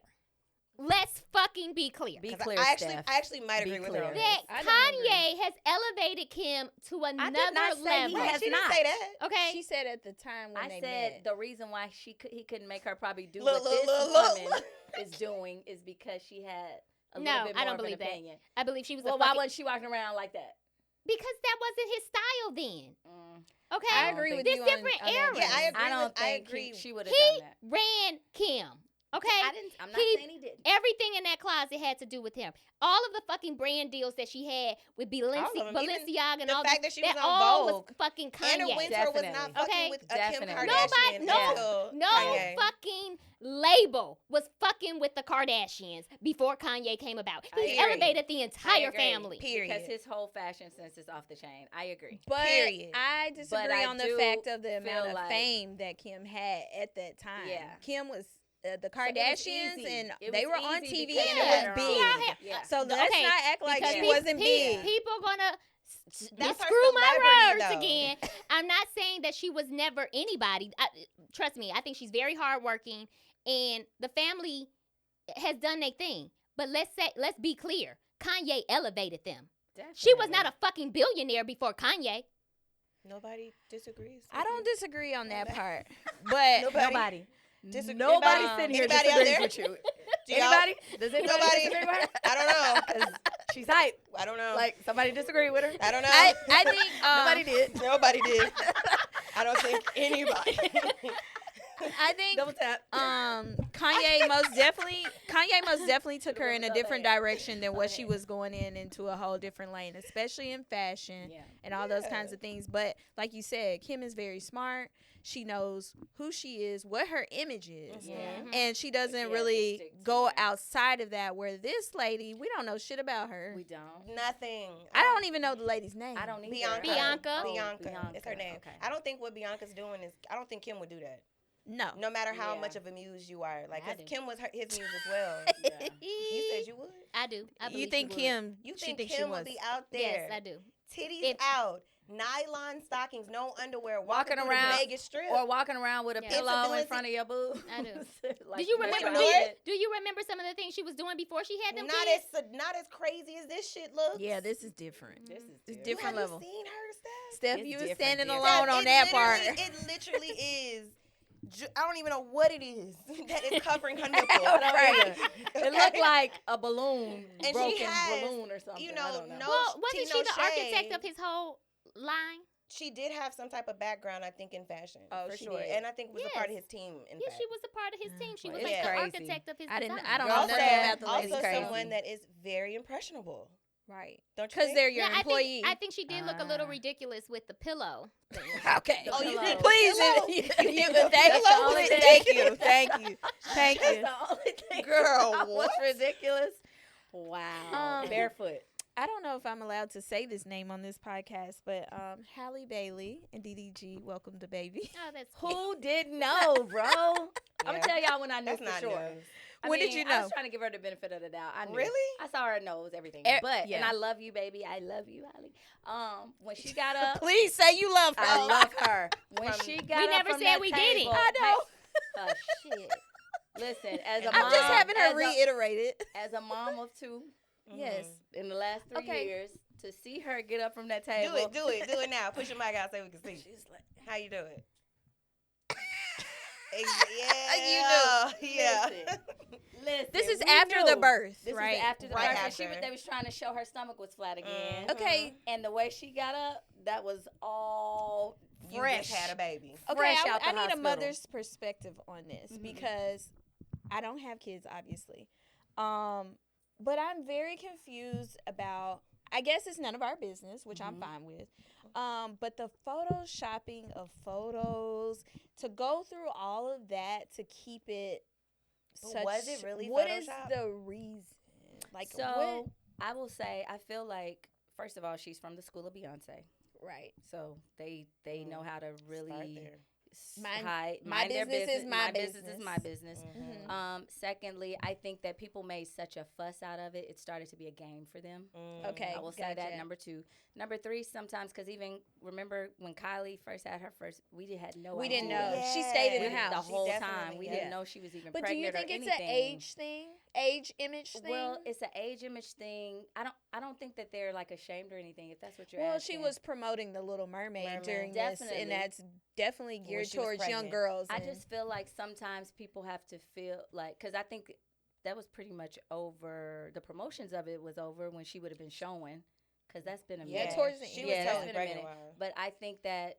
S2: Let's fucking be clear.
S3: Be
S4: 'Cause
S3: clear,
S4: I
S3: Steph.
S4: actually might
S3: Be
S4: agree with
S3: clear.
S4: her. On
S2: That
S4: this.
S1: I don't
S2: Kanye has elevated Kim to another
S3: not say
S2: level.
S3: he
S4: Right,
S3: has
S4: she didn't
S3: not.
S4: say that.
S2: Okay.
S1: She said at the time when
S3: I
S1: they
S3: said
S1: met.
S3: the reason why he couldn't make her probably do
S4: Look,
S3: what
S4: look,
S3: this
S4: look,
S3: woman
S4: look.
S3: is doing is because she had a
S2: No,
S3: little bit more
S2: I don't
S3: of an
S2: believe that.
S3: opinion.
S2: I believe she was
S3: Well,
S2: a
S3: why
S2: fucking,
S3: wasn't she walking around like that?
S2: because that wasn't his style then. Okay.
S1: I
S3: don't
S1: agree
S3: think-
S1: with
S2: This
S1: you
S2: different
S1: on that.
S2: era.
S4: Yeah, I agree.
S3: I don't
S4: with, I
S3: think
S4: agree.
S3: she would have
S2: He
S3: done that.
S2: ran Kim. Okay.
S3: I'm not
S2: He-
S3: saying he didn't.
S2: Everything in that closet had to do with him. All of the fucking brand deals that she had with
S4: All of them. Even
S2: Balenciaga and
S4: the
S2: all
S4: fact
S2: this,
S4: that she was on
S2: all
S4: Vogue.
S2: was fucking
S4: Anna
S2: Kanye.
S4: Winter was not
S3: Definitely.
S4: fucking
S2: Okay.
S4: with Kim
S3: Definitely.
S4: Kardashian
S2: Nobody-
S4: until
S2: No
S4: Kanye.
S2: fucking label was fucking with the Kardashians before Kanye came about.
S3: I
S2: He
S4: agree.
S2: elevated the
S3: I
S2: entire
S3: agree.
S2: family.
S4: Period.
S3: Because his whole fashion sense is off the chain. I agree.
S1: But
S4: Period.
S1: I disagree
S3: I
S1: on the
S3: do
S1: fact of the
S3: feel
S1: amount of
S3: like-
S1: fame that Kim had at that time.
S3: Yeah.
S1: Kim was the
S3: So it was
S1: Kardashians,
S3: easy.
S1: and
S3: It
S1: they
S3: was
S1: were on
S3: easy
S1: TV,
S3: because
S1: and
S3: they
S1: it
S3: had
S1: was
S3: her
S1: big.
S3: own. Yeah.
S1: So let's
S2: Okay,
S1: not act like
S2: because
S1: she
S2: pe-
S1: wasn't
S2: pe-
S1: big.
S2: People gonna
S4: That's her
S2: screw my
S4: celebrity,
S2: words
S4: though.
S2: again. I'm not saying that she was never anybody. Trust me, I think she's very hardworking, and the family has done their thing. But let's be clear. Kanye elevated them. She was not a fucking billionaire before Kanye.
S4: Nobody disagrees.
S1: I don't disagree on that
S4: Okay.
S1: part, but
S3: Nobody.
S4: Disagree-
S3: Nobody
S4: anybody-
S3: sitting here
S4: anybody out
S3: disagrees
S4: there?
S3: with you.
S4: Do y'all-
S3: Anybody? Does anybody
S4: Nobody-
S3: disagree with her?
S4: I don't know.
S3: 'Cause she's Type.
S4: I don't know.
S3: Like somebody disagree with her.
S4: I don't know.
S1: I think
S3: Nobody did.
S4: Nobody did. I don't think anybody.
S1: I think
S3: Double tap.
S1: Kanye most definitely took her in a different direction than what she was going into a whole different lane, especially in fashion and all those kinds of things. But like you said, Kim is very smart. She knows who she is, what her image is, and she doesn't really go outside of that. Where this lady, we don't know shit about her.
S3: We don't.
S4: Nothing.
S1: I don't even know the lady's name.
S3: I don't either.
S2: Bianca.
S4: Bianca is her name.
S3: Okay.
S4: I don't think what Bianca's doing is. I don't think Kim would do that.
S1: No
S4: matter how
S3: Yeah.
S4: much of a muse you are. Like,
S2: I
S4: because
S2: do.
S4: Kim was his muse as well.
S3: Yeah.
S4: You said you would?
S2: I do. I
S1: You
S2: believe
S1: think
S2: she would.
S1: Kim?
S4: You
S1: she
S4: think
S1: thinks
S4: Kim
S1: she
S4: would
S1: was
S4: be out there?
S2: Yes, I do.
S4: Titties
S2: If-
S4: out, nylon stockings, no underwear, walking
S3: Walking
S4: through
S3: around,
S4: the Vegas Strip.
S3: Or walking around with a
S2: Yeah.
S3: pillow in
S4: Infidelity.
S3: front of your boob.
S2: I do.
S3: Like,
S2: Do you
S3: that's
S2: remember?
S3: your
S4: do
S3: outfit.
S2: Do you remember some of the things she was doing before she had them
S4: not
S2: kids?
S4: as crazy as this shit looks.
S1: Yeah, this is different.
S3: This is
S1: It's
S3: different.
S1: different
S4: Have
S1: level.
S4: you seen her, Steph?
S1: Steph,
S3: It's
S1: you was
S3: different,
S1: standing
S3: different.
S1: alone
S4: Steph,
S1: on
S4: it
S1: that part.
S4: It literally is. I don't even know what it is that is covering her nipple.
S3: Right. It looked like a balloon,
S4: And she
S3: broken
S4: has,
S3: balloon or something.
S4: you
S3: I
S4: know,
S3: don't know.
S4: no-
S2: Well, wasn't
S4: tea,
S2: she
S4: no
S2: the architect
S4: shade.
S2: of his whole line?
S4: She did have some type of background, I think, in fashion.
S3: Oh,
S4: for
S3: she
S4: sure.
S3: did.
S4: And I think was a part of
S2: Yes.
S4: his team in
S2: Yeah,
S4: fashion.
S2: she was a part of his team. She was
S3: Well,
S2: like
S4: it's
S2: the
S3: crazy.
S2: architect of his
S1: I didn't-
S2: design.
S1: I don't
S4: also,
S1: know nothing about the
S4: also
S1: lady.
S3: crazy.
S4: someone that is very impressionable.
S1: Right.
S4: Don't you
S1: Because
S4: think?
S1: they're your
S2: Yeah,
S1: employee.
S2: I think she did look a little
S3: Ah.
S2: ridiculous with the pillow.
S1: Okay.
S3: The pillow.
S1: Please.
S4: Pillow.
S3: That's the only thing.
S1: Thank you. Thank you. Thank
S3: That's
S1: you.
S3: the only thing.
S4: Girl,
S3: That was
S4: what?
S3: ridiculous. Wow. Barefoot.
S1: I don't know if I'm allowed to say this name on this podcast, but Halle Bailey and DDG welcome the baby.
S2: Oh, that's cute.
S3: Who didn't know, bro? I'm
S4: Yeah.
S3: gonna tell y'all when I knew
S4: That's
S3: for
S4: not
S3: sure.
S4: news.
S1: When did you
S3: I
S1: know?
S3: was trying to give her the benefit of the doubt. I knew.
S4: Really?
S3: I saw her nose, everything.
S1: Yeah.
S3: And I love you, baby. I love you, Holly. When she got up,
S1: Please say you love her.
S3: I love her. When
S4: From-
S3: she got
S2: We
S3: up
S2: never
S3: from
S2: said
S3: that
S2: we
S3: table,
S2: didn't.
S1: I know.
S3: Hey, shit. Listen, as a
S1: I'm
S3: mom,
S1: just having her
S3: as a-
S1: reiterate it.
S3: as a mom of two,
S1: Yes.
S3: in the last 3
S1: Okay.
S3: years, to see her get up from that table.
S4: Do it now. Push your mic out so we can see.
S3: She's like,
S4: How you do it?
S1: You
S4: Yeah. Yeah.
S3: Listen,
S1: This is
S3: we
S1: after the
S3: knew.
S1: birth,
S3: This
S1: right?
S3: is after the
S4: Right
S3: birth. And
S4: after.
S3: they was trying to show her stomach was flat again.
S4: Mhm.
S1: Okay.
S3: And the way she got up, that was all
S4: You
S3: fresh.
S4: just had a baby.
S1: Okay,
S3: Fresh out the
S1: I need a
S3: hospital.
S1: mother's perspective on this
S3: Mhm.
S1: because I don't have kids, obviously. But I'm very confused about. I guess it's none of our business, which I'm
S3: Mhm.
S1: fine with. But the photoshopping of photos, to go through all of that to keep it.
S4: But was it really
S1: What is
S4: Photoshop?
S1: the reason? Like
S3: So
S1: what?
S3: I will say, I feel like, first of all, she's from the school of Beyonce,
S1: Right.
S3: so they know how to
S4: Start
S3: really
S4: there.
S1: My
S3: mind their
S1: business is my
S3: business is
S1: business.
S3: my business.
S4: Mhm.
S3: Secondly, I think that people made such a fuss out of it. It started to be a game for them.
S4: Mhm.
S1: Okay.
S3: I will say that.
S1: gotcha.
S3: Number two. Number three, sometimes, because even remember when Kylie first had her first, we had no
S1: We
S3: idea.
S1: didn't know.
S4: Yeah.
S1: She stayed in
S3: We
S1: the
S3: did
S1: house.
S3: the whole
S4: She
S3: time.
S4: definitely
S3: We
S4: did.
S3: didn't know she was even
S1: But do you
S3: pregnant
S1: think
S3: or
S1: it's
S3: anything.
S1: an age thing? Age image thing?
S3: Well, it's an age image thing. I don't think that they're like ashamed or anything. If that's what you're
S1: Well,
S3: asking.
S1: she was promoting the Little Mermaid,
S4: Mermaid.
S1: during this,
S3: Definitely.
S1: and that's definitely
S4: When
S1: geared
S4: she was
S1: towards young
S4: pregnant.
S1: girls.
S3: I
S1: and-
S3: just feel like sometimes people have to feel like, because I think that was pretty much over. The promotions of it was over when she would have been showing, because that's been a
S1: Yeah,
S3: minute.
S1: towards the
S4: She
S1: end.
S4: was
S3: Yeah, that's
S4: totally
S3: been a
S4: pregnant.
S3: minute.
S4: while.
S3: But I think that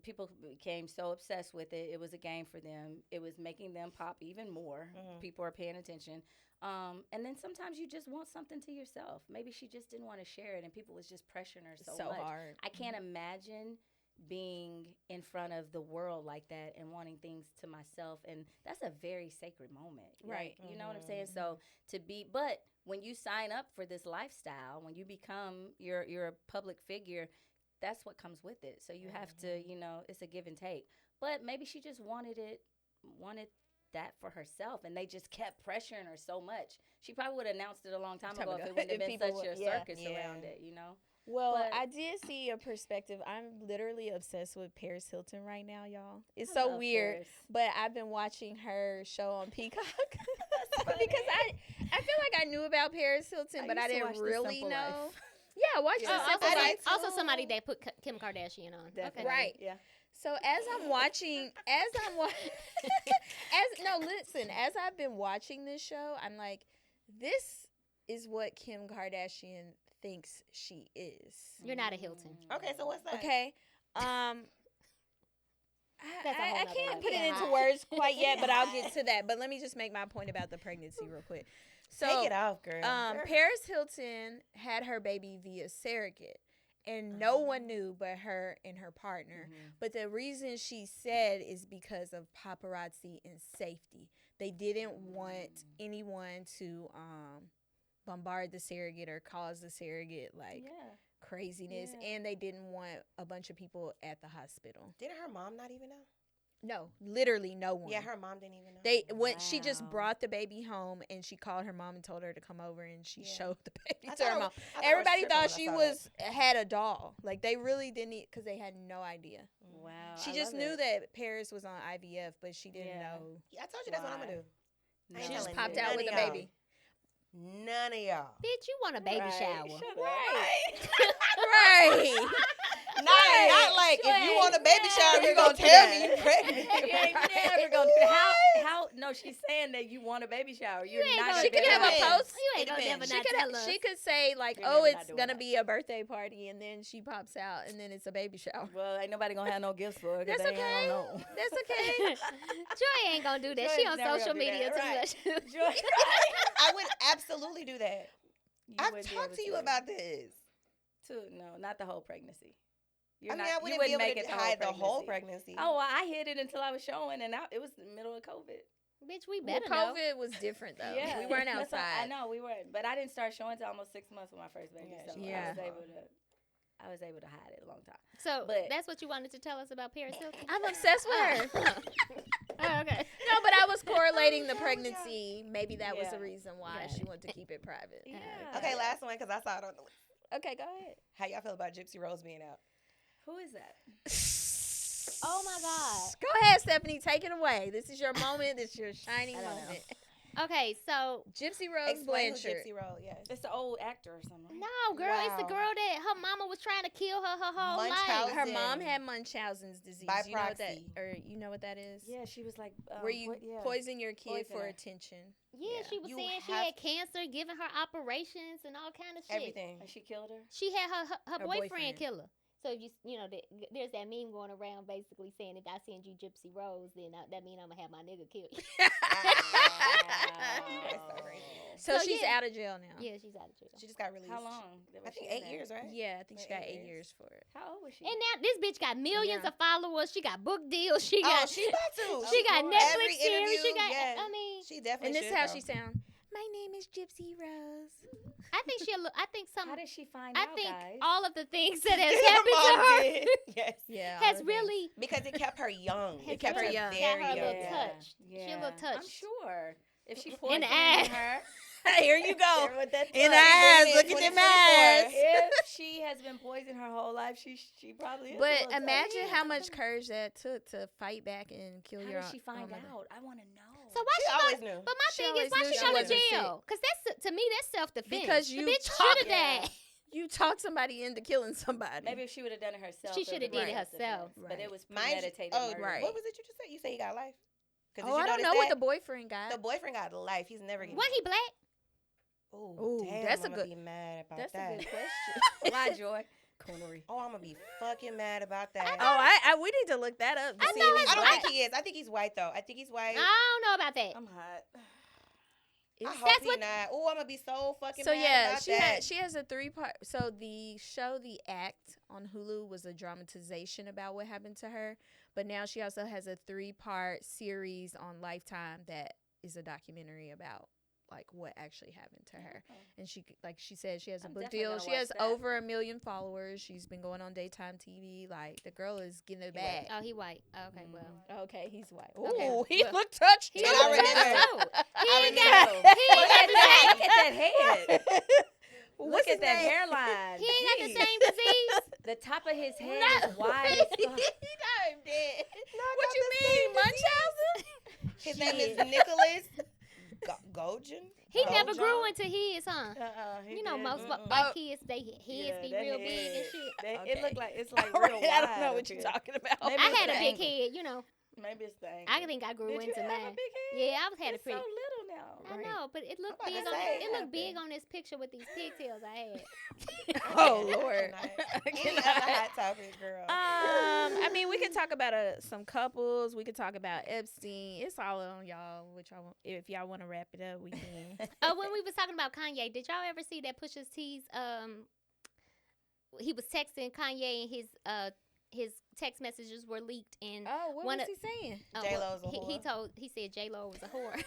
S3: people became so obsessed with it. It was a game for them. It was making them pop even more.
S4: Mhm.
S3: People are paying attention. And then sometimes you just want something to yourself. Maybe she just didn't want to share it, and people was just pressuring her so much.
S1: hard.
S3: I can't imagine being in front of the world like that and wanting things to myself, and that's a very sacred moment,
S1: Right.
S3: Like, you know what I'm saying? So but when you sign up for this lifestyle, when you become you're a public figure, that's what comes with it. So you have to, it's a give and take. But maybe she just wanted that for herself, and they just kept pressuring her so much. She probably would have announced it a long time ago if it wouldn't have
S1: If
S3: been
S1: people
S3: such a
S1: would- yeah.
S3: circus around it,
S1: Well,
S3: But-
S1: I did see a perspective. I'm literally obsessed with Paris Hilton right now, y'all. It's
S3: I
S1: so
S3: love
S1: weird,
S3: Paris.
S1: but I've been watching her show on Peacock because I feel like I knew about Paris Hilton,
S3: I
S1: but I
S3: used to
S1: didn't
S3: watch This
S1: really
S3: Simple
S1: know.
S3: Life.
S1: Yeah, I watched
S3: Yeah.
S1: The
S2: Oh,
S1: Simple
S2: also,
S1: Life.
S2: also somebody that put Kim Kardashian on.
S3: Definitely.
S2: Okay.
S1: Right.
S3: Yeah.
S1: So as I've been watching this show, I'm like, this is what Kim Kardashian thinks she is.
S2: You're not a Hilton.
S4: Okay, so what's that?
S1: Okay.
S2: That's a whole
S1: I
S2: nother
S1: can't
S2: level.
S1: put it
S2: Yeah.
S1: into words quite yet, but I'll get to that. But let me just make my point about the pregnancy real quick. So,
S4: Take it off, girl.
S1: Paris Hilton had her baby via surrogate, and no one knew but her and her partner. But the reason she said is because of paparazzi and safety. They didn't want anyone to bombard the surrogate or cause the surrogate craziness, and they didn't want a bunch of people at the hospital.
S4: Didn't her mom not even know?
S1: No, literally no one.
S4: Yeah, her mom didn't even know.
S1: She just brought the baby home, and she called her mom and told her to come over, and she showed the baby to her mom. Everybody thought she had a doll. Like, they really didn't, because they had no idea.
S3: Wow.
S1: She just knew that Paris was on IVF, but she didn't know.
S4: Yeah, I told you that's what I'm gonna do.
S1: She just popped out with a baby.
S4: None of y'all.
S2: Bitch, you want a baby shower.
S1: Right.
S4: Not like if you want a baby shower, you're gonna tell me you're pregnant.
S3: You ain't never gonna do how no, she's saying that you want a baby shower. You're
S2: ain't
S3: not
S2: gonna
S1: She could have a post.
S2: You ain't gonna never not tell us.
S1: She could say like,
S3: You're
S1: "Oh,
S3: never not
S1: it's
S3: doing
S1: gonna
S3: that.
S1: be a birthday party," and then she pops out, and then it's a baby shower.
S3: Well, ain't nobody gonna have no gifts for her.
S1: That's
S3: They
S1: okay.
S3: Ain't gonna know.
S1: That's okay.
S2: Joy ain't gonna do that.
S3: Joy
S2: She
S3: is
S2: on
S3: never
S2: social
S3: gonna do
S2: media
S3: that,
S2: too
S3: right.
S2: much.
S3: Joy,
S4: I would absolutely do that. I've
S3: wouldn't be
S4: talked
S3: able
S4: to you about this.
S3: No, not the whole pregnancy.
S4: I wouldn't be able to hide the whole pregnancy.
S3: Oh, well, I hid it until I was showing, and it was the middle of COVID.
S2: Bitch, we
S1: Well,
S2: better know.
S1: COVID was different though.
S3: Yeah,
S1: We weren't
S3: That's why-
S1: outside.
S3: I know we weren't, but I didn't start showing until almost 6 months with my first baby.
S4: Yeah,
S3: So
S1: yeah.
S3: I was able to hide it a long time.
S2: So
S3: But-
S2: that's what you wanted to tell us about Paris Hilton?
S1: I'm obsessed with her.
S2: Oh, okay.
S1: No, but I was correlating the pregnancy. Maybe that was the
S3: Yeah.
S1: reason why
S2: Got
S1: she
S2: it.
S1: wanted to keep it private.
S3: Yeah.
S4: Okay, last one because I saw it on the list.
S1: Okay, go ahead.
S4: How y'all feel about Gypsy Rose being out?
S3: Who is that?
S2: Oh my God.
S1: Go ahead, Stephanie. Take it away. This is your moment. This is your shining
S3: I don't know.
S1: moment.
S2: Okay, so
S1: Gypsy Rose
S4: Explain who
S1: Blanchard.
S4: Gypsy Rose, yes.
S3: It's the old actor or something.
S2: no, girl, it's the
S4: Wow.
S2: girl that her mama was trying to kill her whole life.
S4: Munchausen.
S1: Her mom had Munchausen's disease.
S4: By
S1: you know what that,
S4: proxy.
S1: or you know what that is?
S3: Yeah, she was like,
S1: Where you poison your kid
S3: Poison
S1: for
S3: her.
S1: attention.
S2: Yeah,
S1: Yeah.
S2: she was
S4: You
S2: saying she
S4: have
S2: had cancer, giving her operations and all kind of shit.
S4: Everything.
S3: And she killed her.
S2: She had her
S1: Her
S2: boyfriend
S1: boyfriend.
S2: kill her. So if you know, there's that meme going around basically saying if I send you Gypsy Rose, then that means I'm gonna have my nigga kill you.
S4: That's so crazy.
S1: So,
S2: So,
S1: she's
S2: yeah.
S1: out of jail now.
S2: Yeah, she's out of jail.
S4: She just got released.
S3: How long?
S4: I think 8 years, right?
S1: Yeah, I think she
S4: Like
S1: got
S4: 8
S1: 8
S4: years.
S1: years for it.
S3: How old was she?
S2: And now this bitch got millions
S1: Yeah.
S2: of followers. She got book deals. She
S4: Oh,
S2: got
S4: she about to.
S2: she got
S3: Every
S2: Netflix series.
S4: interview,
S2: She got.
S4: yeah.
S2: I mean,
S4: She definitely
S1: And this is
S4: should,
S1: how
S4: though.
S1: she sound. My name is Gypsy Rose.
S2: I think she'll. I think some.
S3: How did she find
S2: I
S3: out,
S2: think
S3: guys?
S2: all of the things that has
S4: Her
S2: happened
S4: mom
S2: to her
S4: did. Yes.
S1: Yeah.
S2: has really
S4: Because it kept her young.
S2: has
S4: It kept her
S2: really
S1: young.
S2: got
S4: very
S2: her a little
S4: young.
S2: touched. She a little touched.
S3: I'm sure. If she
S2: In
S3: poisoned
S2: the ass.
S3: her,
S1: Here you go.
S3: there with that
S1: In the
S3: touch.
S1: ass.
S4: Bring
S1: Look
S4: it
S1: at
S4: in
S1: them
S4: 2024.
S1: ass.
S3: If she has been poisoned her whole life, she probably is. a
S1: But
S3: little touched.
S1: imagine how much courage that took to fight back and kill
S3: How
S1: your
S3: did she find
S1: own mother.
S3: out? I want to know.
S2: So why
S4: She
S2: she
S4: always
S2: go?
S4: knew.
S2: But my
S1: She
S2: thing is,
S1: always
S2: why
S1: knew
S2: she
S1: she
S2: go to
S1: wasn't
S2: jail? Because that's to me that's self defense.
S1: Because
S2: the
S1: you
S2: bitch
S1: talk-
S2: should have died.
S1: You talked somebody into killing somebody.
S3: Maybe if she would have done it herself,
S2: She
S3: it
S2: shoulda
S3: would've been
S2: did it
S3: self-defense.
S2: herself.
S3: But it
S1: Right.
S3: was
S4: Mind you-
S3: premeditated
S4: oh,
S3: murder.
S1: right.
S4: What was it you just said? You say he got life? 'Cause did
S1: Oh,
S4: you
S1: I don't
S4: notice
S1: know what
S4: that?
S1: the boyfriend got.
S4: The boyfriend got life. He's never getting.
S2: Wasn't he black?
S4: Ooh,
S1: Ooh,
S4: damn,
S1: that's a
S4: I'm
S1: good-
S4: gonna be mad about
S1: That's
S4: that.
S1: a good question.
S3: Why, Joy? Coonery.
S4: Oh, I'm gonna be fucking mad about that.
S1: Oh, we need to look that up. To
S2: I
S1: see
S2: know
S1: if
S2: his
S1: he's
S4: I don't
S1: black.
S4: think he is. I think he's white though. I think he's white.
S2: I don't know about that.
S3: I'm hot.
S4: I
S1: It's-
S4: hope he's not. Oh, I'm gonna be so fucking
S1: So
S4: mad
S1: yeah,
S4: about
S1: she
S4: that.
S1: has a 3-part. So the show The Act on Hulu was a dramatization about what happened to her, but now she also has a 3-part series on Lifetime that is a documentary about like what actually happened to her. And she, like she said, she has a
S3: I'm
S1: book
S3: definitely
S1: deal.
S3: gonna
S1: She
S3: watch
S1: has
S3: that.
S1: over 1 million followers. She's been going on daytime TV. Like the girl is getting it back.
S2: Oh, he white. Okay, well.
S1: Okay, he's white.
S2: Okay,
S1: Ooh, he
S2: well,
S1: looked touched.
S2: He
S4: And
S1: too.
S4: I
S2: look
S4: remember-
S2: touched, too. He
S4: I
S2: ain't got.
S4: remember.
S2: He ain't got the same.
S3: Look at that head.
S1: What's
S3: Look
S1: his
S3: at that
S1: name?
S3: hairline.
S2: He ain't got the
S3: Jeez.
S2: same disease.
S3: The top of his head
S2: No.
S3: is wide as fuck.
S1: I'm dead.
S4: I
S1: What
S4: got
S1: you
S4: the
S1: mean,
S4: same
S1: Munchausen?
S4: His name is Nicholas Gojan.
S2: He never
S4: Gojan?
S2: grew into his, huh?
S3: He
S2: You know,
S3: did.
S2: most
S4: Mm-mm.
S2: white kids, they heads
S3: Yeah,
S2: be
S3: that
S2: real big and
S3: head.
S2: shit.
S3: That-
S1: Okay.
S3: It looked like it's like
S1: All
S3: real
S1: right,
S3: wide.
S1: I don't know
S3: up
S1: what you're
S3: here.
S1: talking about.
S3: Maybe
S2: I
S3: it's
S2: had
S3: the
S2: a big
S3: angle.
S2: head, you know.
S3: Maybe it's the angle.
S2: I think I grew
S3: Did you
S2: into
S3: have
S2: mine.
S3: a big head?
S2: Yeah, I was had a
S3: It's
S2: pretty.
S3: so little pigtail.
S2: I know, but it looked
S4: I'm
S2: big
S4: about
S2: on
S4: to say,
S2: it looked big
S4: happened.
S2: on this picture with these pigtails I had.
S1: Oh Lord.
S4: Any other hot topic, girl?
S1: I mean, we could talk about some couples. We could talk about Epstein. It's all on y'all. Which I want. If y'all want to wrap it up, we can.
S2: When we was talking about Kanye, did y'all ever see that Pusha T's he was texting Kanye and his text messages were leaked and
S1: Oh, what
S2: one
S1: was
S2: of-
S1: he saying?
S4: J-Lo's a
S2: he said J-Lo was a whore.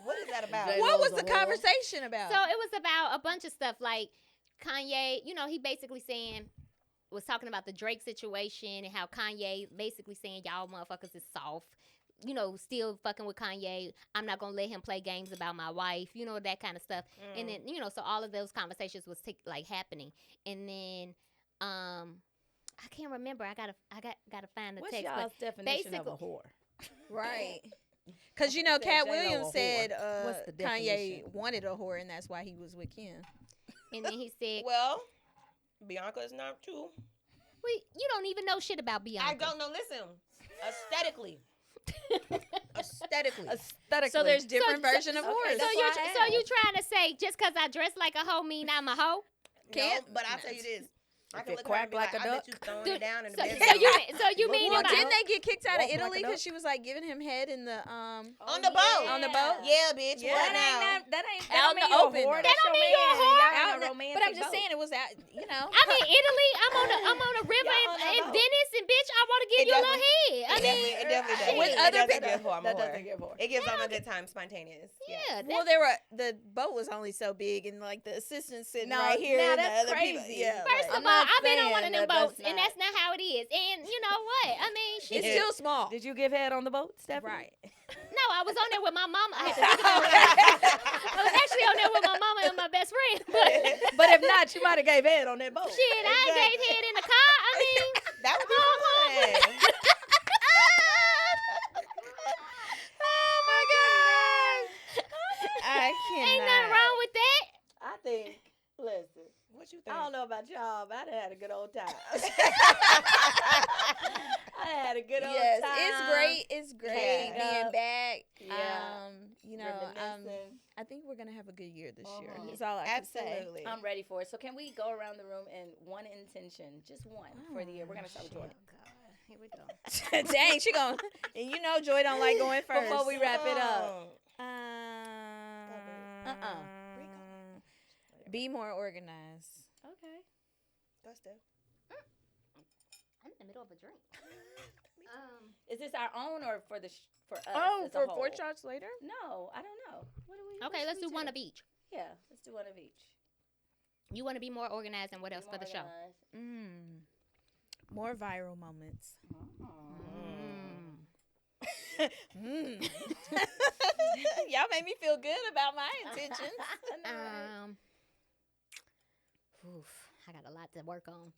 S4: What is that about?
S3: J-Lo
S1: What was
S3: was
S1: the
S3: a whore.
S1: conversation about?
S2: So it was about a bunch of stuff like Kanye, he basically was talking about the Drake situation and how Kanye basically saying y'all motherfuckers is soft. Still fucking with Kanye. I'm not gonna let him play games about my wife. That kind of stuff. And then so all of those conversations was happening. And then I can't remember. I gotta find the
S3: What's
S2: text.
S3: y'all's
S2: But
S3: definition of a
S2: basically-
S3: whore?
S1: Right. Because
S3: Said
S1: Cat
S3: J-Lo
S1: Williams
S3: a whore.
S1: said
S3: What's the
S1: Kanye
S3: definition?
S1: wanted a whore, and that's why he was with Kim.
S2: and then he said,
S4: Well, Bianca is not too.
S2: you don't even know shit about Bianca.
S4: I don't know. Listen, aesthetically. Aesthetically.
S3: Aesthetically.
S1: So there's different version of
S3: okay,
S1: whores.
S2: So
S3: that's
S2: you
S3: why I
S2: so you
S3: asked.
S2: trying to say just because I dress like a hoe mean I'm a hoe?
S4: No, but I'll tell you this. I
S3: If
S4: can
S3: it
S4: look at her and
S3: quack
S4: be
S3: like
S4: like,
S3: a
S4: I
S3: duck.
S4: bet you throwing
S2: Dude,
S4: it down in the
S2: So
S4: bedroom.
S2: you mean
S1: Well,
S2: if I-
S1: didn't they get kicked out of
S3: Walk like
S1: Italy
S3: a
S1: because
S3: duck.
S1: she was like giving him head in the
S4: On the boat.
S1: On the boat?
S4: Yeah, bitch.
S1: Yeah.
S4: What now?
S3: That ain't
S1: Out in
S3: that
S1: the
S3: don't
S1: open,
S3: mean you're a whore.
S1: though.
S2: That don't mean you're a whore.
S3: Y'all
S1: Out
S3: on
S1: in
S3: a
S1: the-
S3: romantic
S1: but I'm just
S3: boat.
S1: saying it was out.
S2: I mean Italy, I'm on a river
S3: Y'all on
S2: in
S3: a boat.
S2: Venice and bitch I want to give
S4: It
S2: you a little
S4: definitely-
S2: head. I
S4: It
S2: mean
S4: definitely does.
S1: With
S4: It
S1: other
S4: doesn't
S1: people-
S4: give who I'm a
S3: That
S4: whore.
S3: doesn't give whore.
S4: It gives them a good time, spontaneous.
S2: yeah,
S1: Well, the boat was only so big, and like the assistant sitting
S3: No,
S1: right here,
S3: now
S1: and the
S3: that's
S1: other people.
S3: crazy.
S1: Yeah,
S2: First
S1: like,
S2: of all, I've been on
S3: saying
S2: one of them
S3: that that's
S2: boats, and
S3: not-
S2: that's not how it is. And you know what? I mean, she
S1: it's still small.
S3: Did you give head on the boat, Stephanie?
S1: Right.
S2: no, I was on there with my mama. I had to think about it. I was actually on there with my mama and my best friend. But
S3: But if not, you might have gave head on that boat.
S2: shit, I ain't gave head in the car. I mean,
S4: That would be fun.
S1: Oh my god! I cannot.
S2: ain't nothing wrong with that.
S3: I think, listen,
S4: What you think?
S3: I don't know about y'all, but I done had a good old time. I had a good old
S1: Yes,
S3: time.
S1: it's great. It's great
S3: Catching
S1: being
S3: up.
S1: back.
S3: Yeah. Reminiscing.
S1: I think we're gonna have a good year this year.
S3: Uh-huh.
S1: That's all I can say.
S4: Absolutely.
S3: I'm ready for it. So can we go around the room and one intention, just one for the year? We're gonna start with Jordan.
S2: Here we go.
S1: Dang, she gonna. And you know, Joy don't like going first.
S3: Before we wrap it up.
S1: Be more organized.
S3: Okay.
S4: Go, Steph.
S2: I'm in the middle of a drink.
S3: Is this our own or for the for us?
S1: Oh,
S3: as a
S1: for
S3: whole?
S1: 4 shots later.
S3: No, I don't know. What do we?
S2: Okay,
S3: what
S2: let's
S3: should
S2: do
S3: we
S2: one of each.
S3: Yeah, let's do one of each.
S2: You want to be more organized, and what else for the show?
S1: More viral moments. Y'all made me feel good about my intentions.
S2: Oof, I got a lot to work on.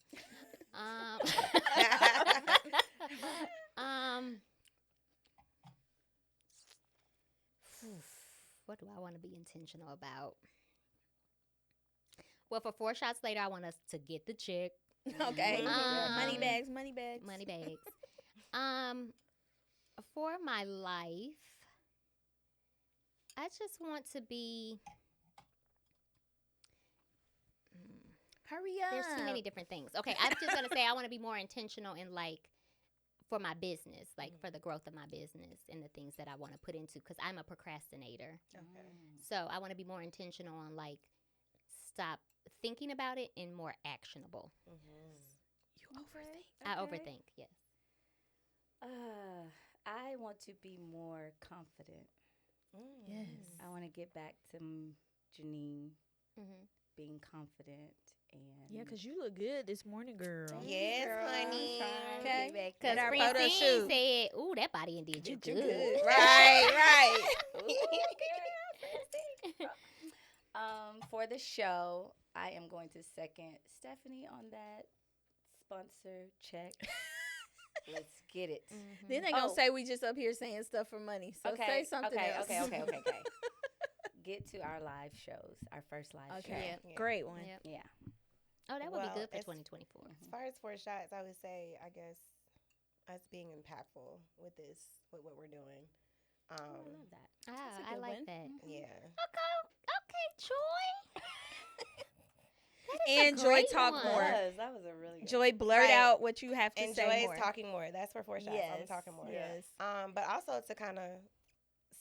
S2: What do I want to be intentional about? Well, for 4 shots later, I want us to get the check.
S1: Okay. Money
S2: Um,
S1: bags, money bags.
S2: Money bags. For my life, I just want to be.
S1: Hurry up.
S2: There's too many different things. Okay, I'm just gonna say I want to be more intentional in for my business, for the growth of my business and the things that I want to put into, because I'm a procrastinator.
S4: Okay.
S2: So I want to be more intentional on stop thinking about it and more actionable.
S1: You overthink.
S2: I
S3: Okay.
S2: overthink. Yes.
S3: I want to be more confident.
S1: Yes.
S3: I want to get back to Janeen
S2: Mm-hmm.
S3: being confident and
S1: Yeah, because you look good this morning, girl.
S4: Yes,
S3: Girl, I'm
S4: honey.
S3: trying to
S1: Okay.
S3: be back
S2: Because
S1: At our
S3: there.
S1: photo
S2: Francine
S1: shoot.
S2: said, "Ooh, that body indeed you
S1: Did you
S2: good."
S1: good. Right.
S3: For the show, I am going to second Stephanie on that sponsor check. Let's get it.
S1: Then they gonna
S3: Oh.
S1: say we just up here saying stuff for money. So say something else.
S3: Okay. Get to our live shows, our first live show.
S1: Okay.
S4: Yeah.
S1: Great one.
S2: Yep.
S3: Yeah.
S2: Oh, that would
S4: Well,
S2: be good for
S4: it's-
S2: 2024.
S4: As far as 4 shots, I would say, I guess, us being impactful with what we're doing.
S2: I love that.
S1: That's a
S2: I
S1: good
S2: like
S1: one.
S2: that.
S4: Yeah.
S2: Okay, Joy.
S1: And
S2: a
S1: Joy
S2: great
S1: talk
S2: one.
S1: more.
S3: That was a really good
S1: Joy, blurt
S4: Right.
S1: out what you have to
S4: And
S1: say
S4: Joy
S1: more.
S4: is talking more. That's for 4 shots. I'm talking more.
S1: Yes.
S4: But also to kind of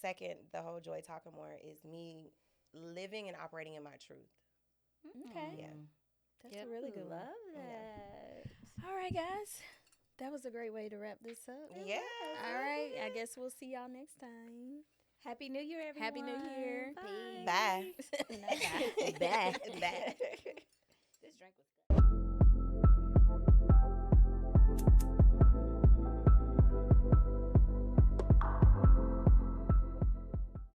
S4: second the whole Joy talking more is me living and operating in my truth.
S1: Okay.
S4: Yeah.
S1: That's
S2: Yep.
S1: a really good one.
S3: Love that.
S1: All right, guys. That was a great way to wrap this up.
S4: Yeah.
S1: All right. I guess we'll see y'all next time.
S3: Happy New Year, everyone.
S1: Happy New Year.
S2: Peace.
S4: Bye.
S1: Bye.
S3: Bye.
S4: Bye.